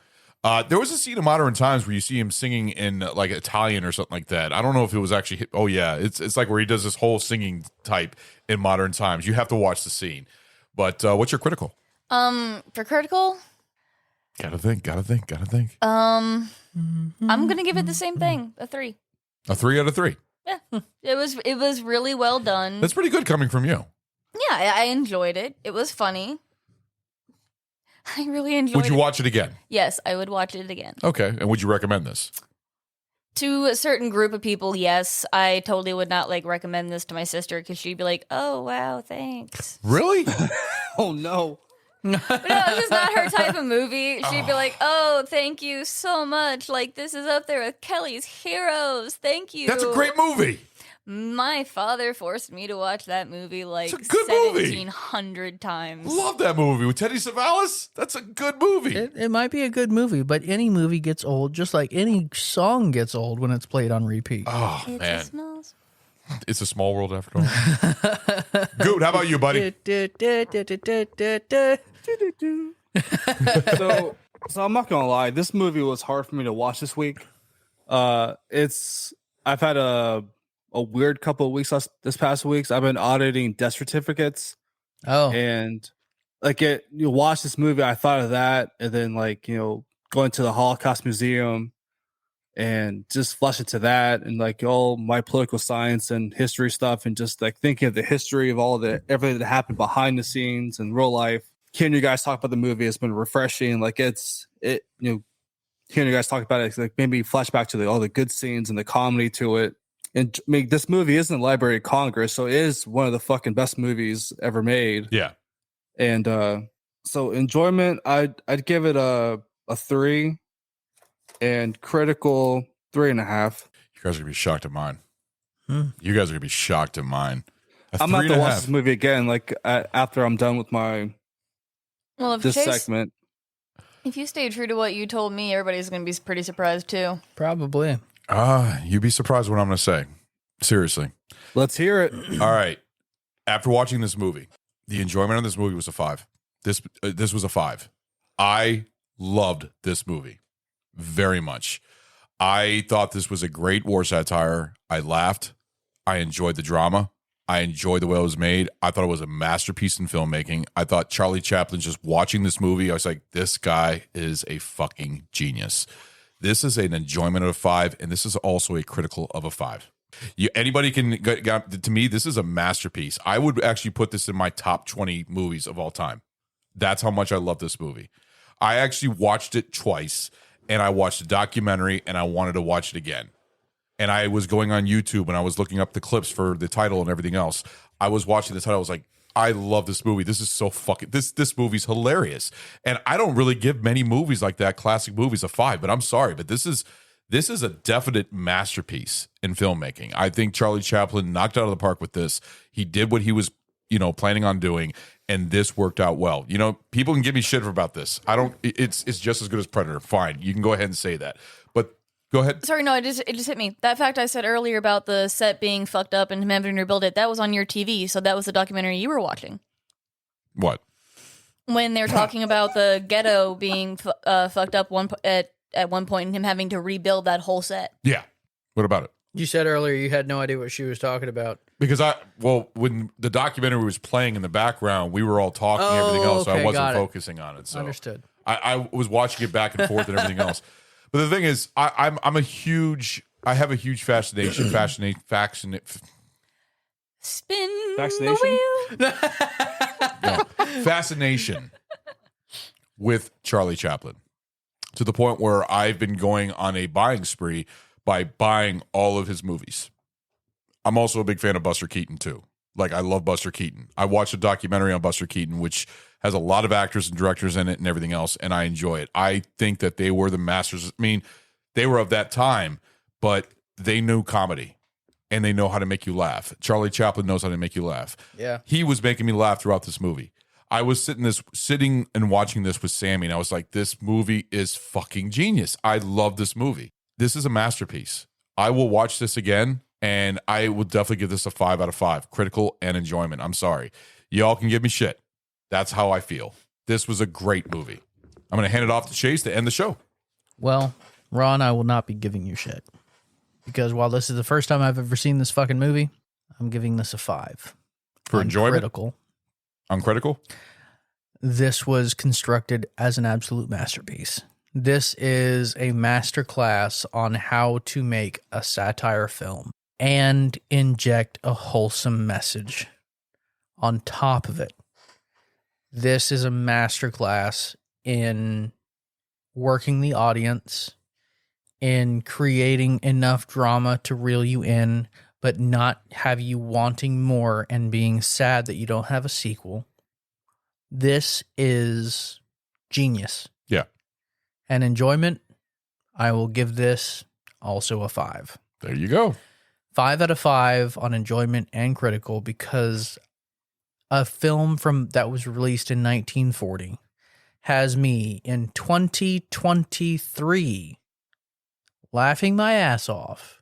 There was a scene in Modern Times where you see him singing in like Italian or something like that. I don't know if it was actually. Oh yeah, it's like where he does this whole singing type in Modern Times. You have to watch the scene. But what's your critical? For critical, Gotta think. I'm gonna give it the same thing, a 3. A 3 out of 3. Yeah, it was really well done. That's pretty good coming from you. Yeah, I enjoyed it. It was funny. I really enjoyed it. Would you watch it again? Yes, I would watch it again. Okay. And would you recommend this? To a certain group of people, yes. I totally would not recommend this to my sister because she'd be like, "Oh wow, thanks." Really? Oh no. But no, it's just not her type of movie. She'd be like, "Oh, thank you so much. Like this is up there with Kelly's Heroes. Thank you." That's a great movie. My father forced me to watch that movie like It's a good movie. 1,700 times. Love that movie with Teddy Savalas. That's a good movie. It might be a good movie, but any movie gets old, just like any song gets old when it's played on repeat. Oh, It's man. a small. It's a small world after all. Goot, how about you, buddy? So I'm not gonna lie, this movie was hard for me to watch this week. I've had a weird couple of weeks this past weeks. I've been auditing death certificates. Oh, and you watch this movie, I thought of that, and then going to the Holocaust Museum and just flush into that, and all my political science and history stuff, and just thinking of the history of everything that happened behind the scenes in real life. Hearing you guys talk about the movie has been refreshing. Hearing you guys talk about it made me flashback to all the good scenes and the comedy to it. And I mean, this movie is in the Library of Congress, so it is one of the fucking best movies ever made. Yeah. And so enjoyment, I'd give it a 3, and critical 3.5. You guys are gonna be shocked at mine. You guys are gonna be shocked at mine. I'm gonna have to watch this movie again, after I'm done with my this segment. If you stay true to what you told me, everybody's going to be pretty surprised too. Probably. You'd be surprised what I'm gonna say. Seriously. Let's hear it. All right. After watching this movie, the enjoyment of this movie was a 5. This was a 5. I loved this movie very much. I thought this was a great war satire. I laughed. I enjoyed the drama. I enjoyed the way it was made. I thought it was a masterpiece in filmmaking. I thought Charlie Chaplin, just watching this movie, I was like, this guy is a fucking genius. This is an enjoyment of a 5, and this is also a critical of a 5. Anybody can to me, this is a masterpiece. I would actually put this in my top 20 movies of all time. That's how much I love this movie. I actually watched it twice, and I watched a documentary, and I wanted to watch it again. And I was going on YouTube, and I was looking up the clips for the title and everything else. I was watching the title. I was like, I love this movie. This is so fucking this movie's hilarious. And I don't really give many movies like that, classic movies, a 5. But I'm sorry, but this is a definite masterpiece in filmmaking. I think Charlie Chaplin knocked out of the park with this. He did what he was, planning on doing, and this worked out well. People can give me shit about this. I don't. It's just as good as Predator. Fine, you can go ahead and say that. But go ahead. Sorry, no, it just hit me. That fact I said earlier about the set being fucked up and him having to rebuild it, that was on your TV, so that was the documentary you were watching. What? When they were talking about the ghetto being fucked up at one point and him having to rebuild that whole set. Yeah. What about it? You said earlier you had no idea what she was talking about. Because when the documentary was playing in the background, we were all talking and everything else, so I wasn't focusing on it. So understood. I was watching it back and forth and everything else. But the thing is, I have a huge fascination. Spin Vaccination? the wheel. Fascination with Charlie Chaplin, to the point where I've been going on a buying spree by buying all of his movies. I'm also a big fan of Buster Keaton too. I love Buster Keaton. I watched a documentary on Buster Keaton, which has a lot of actors and directors in it and everything else, and I enjoy it. I think that they were the masters. I mean, they were of that time, but they knew comedy, and they know how to make you laugh. Charlie Chaplin knows how to make you laugh. Yeah. He was making me laugh throughout this movie. I was sitting and watching this with Sammy, and I was like, this movie is fucking genius. I love this movie. This is a masterpiece. I will watch this again, and I will definitely give this a 5 out of 5. Critical and enjoyment. I'm sorry. Y'all can give me shit. That's how I feel. This was a great movie. I'm going to hand it off to Chase to end the show. Well, Ron, I will not be giving you shit. Because while this is the first time I've ever seen this fucking movie, I'm giving this a 5. For enjoyment? Critical. Uncritical? This was constructed as an absolute masterpiece. This is a masterclass on how to make a satire film and inject a wholesome message on top of it. This is a masterclass in working the audience, in creating enough drama to reel you in, but not have you wanting more and being sad that you don't have a sequel. This is genius. Yeah. And enjoyment, I will give this also a 5. There you go. 5 out of 5 on enjoyment and critical, because a film that was released in 1940 has me in 2023 laughing my ass off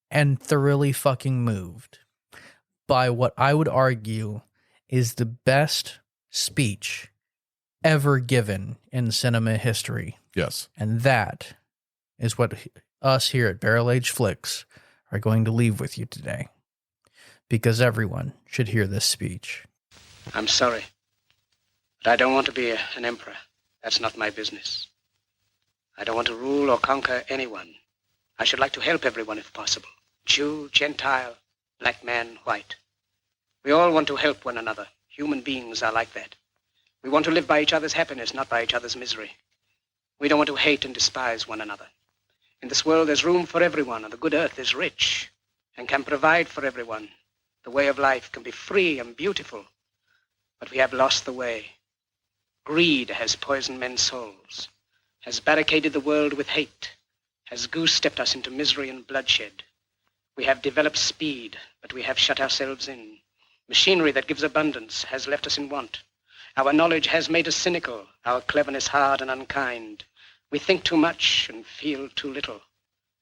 and thoroughly fucking moved by what I would argue is the best speech ever given in cinema history. Yes. And that is what us here at Barrel Age Flicks are going to leave with you today. Because everyone should hear this speech. I'm sorry, but I don't want to be an emperor. That's not my business. I don't want to rule or conquer anyone. I should like to help everyone if possible. Jew, Gentile, black man, white. We all want to help one another. Human beings are like that. We want to live by each other's happiness, not by each other's misery. We don't want to hate and despise one another. In this world, there's room for everyone, and the good earth is rich and can provide for everyone. The way of life can be free and beautiful, but we have lost the way. Greed has poisoned men's souls, has barricaded the world with hate, has goose-stepped us into misery and bloodshed. We have developed speed, but we have shut ourselves in. Machinery that gives abundance has left us in want. Our knowledge has made us cynical, our cleverness hard and unkind. We think too much and feel too little.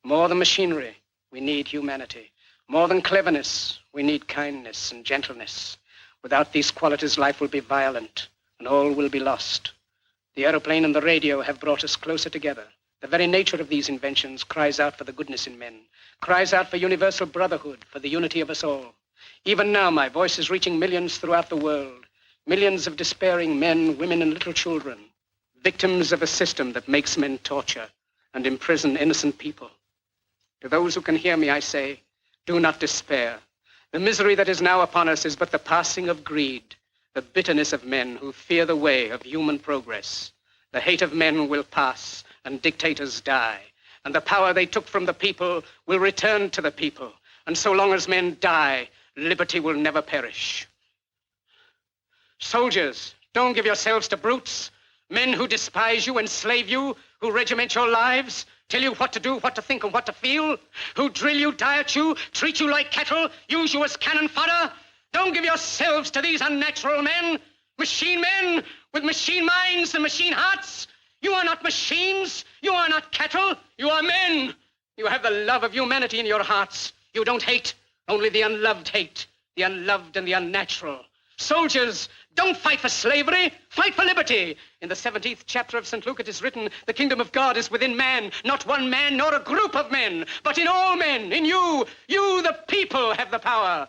More than machinery, we need humanity. More than cleverness, we need kindness and gentleness. Without these qualities, life will be violent, and all will be lost. The aeroplane and the radio have brought us closer together. The very nature of these inventions cries out for the goodness in men, cries out for universal brotherhood, for the unity of us all. Even now, my voice is reaching millions throughout the world, millions of despairing men, women, and little children, victims of a system that makes men torture and imprison innocent people. To those who can hear me, I say, do not despair. The misery that is now upon us is but the passing of greed, the bitterness of men who fear the way of human progress. The hate of men will pass, and dictators die, and the power they took from the people will return to the people. And so long as men die, liberty will never perish. Soldiers, don't give yourselves to brutes, men who despise you, enslave you, who regiment your lives, tell you what to do, what to think, and what to feel, who drill you, diet you, treat you like cattle, use you as cannon fodder. Don't give yourselves to these unnatural men, machine men with machine minds and machine hearts. You are not machines. You are not cattle. You are men. You have the love of humanity in your hearts. You don't hate. Only the unloved hate. The unloved and the unnatural. Soldiers, don't fight for slavery. Fight for liberty. In the 17th chapter of St. Luke it is written, the kingdom of God is within man, not one man nor a group of men, but in all men, in you. You, the people, have the power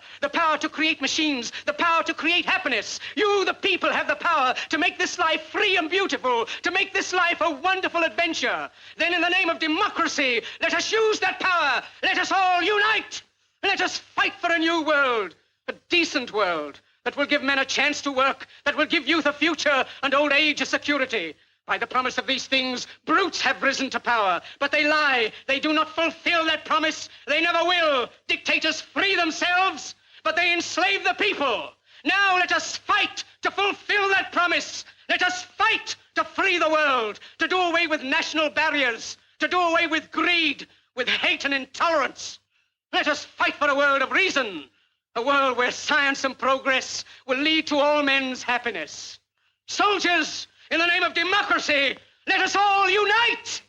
to create machines, the power to create happiness. You, the people, have the power to make this life free and beautiful, to make this life a wonderful adventure. Then in the name of democracy, let us use that power. Let us all unite. Let us fight for a new world, a decent world, that will give men a chance to work, that will give youth a future and old age a security. By the promise of these things, brutes have risen to power, but they lie. They do not fulfill that promise. They never will. Dictators free themselves, but they enslave the people. Now let us fight to fulfill that promise. Let us fight to free the world, to do away with national barriers, to do away with greed, with hate and intolerance. Let us fight for a world of reason, a world where science and progress will lead to all men's happiness. Soldiers, in the name of democracy, let us all unite!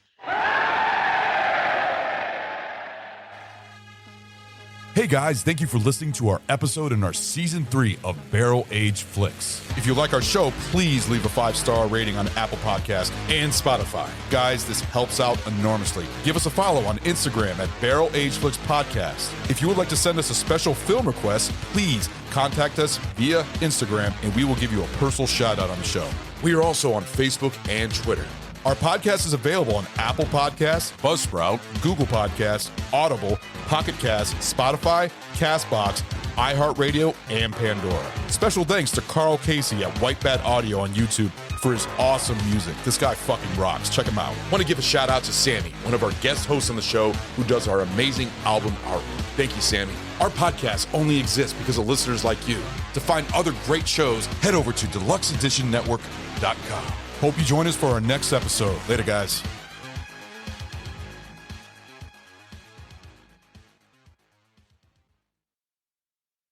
Hey guys, thank you for listening to our episode in our season 3 of Barrel Age Flicks. If you like our show, please leave a 5-star rating on Apple Podcasts and Spotify. Guys, this helps out enormously. Give us a follow on Instagram at Barrel Age Flicks Podcast. If you would like to send us a special film request, please contact us via Instagram and we will give you a personal shout out on the show. We are also on Facebook and Twitter. Our podcast is available on Apple Podcasts, Buzzsprout, Google Podcasts, Audible, Pocket Cast, Spotify, CastBox, iHeartRadio, and Pandora. Special thanks to Carl Casey at White Bat Audio on YouTube for his awesome music. This guy fucking rocks. Check him out. Want to give a shout out to Sammy, one of our guest hosts on the show who does our amazing album artwork. Thank you, Sammy. Our podcast only exists because of listeners like you. To find other great shows, head over to deluxeeditionnetwork.com. Hope you join us for our next episode. Later, guys.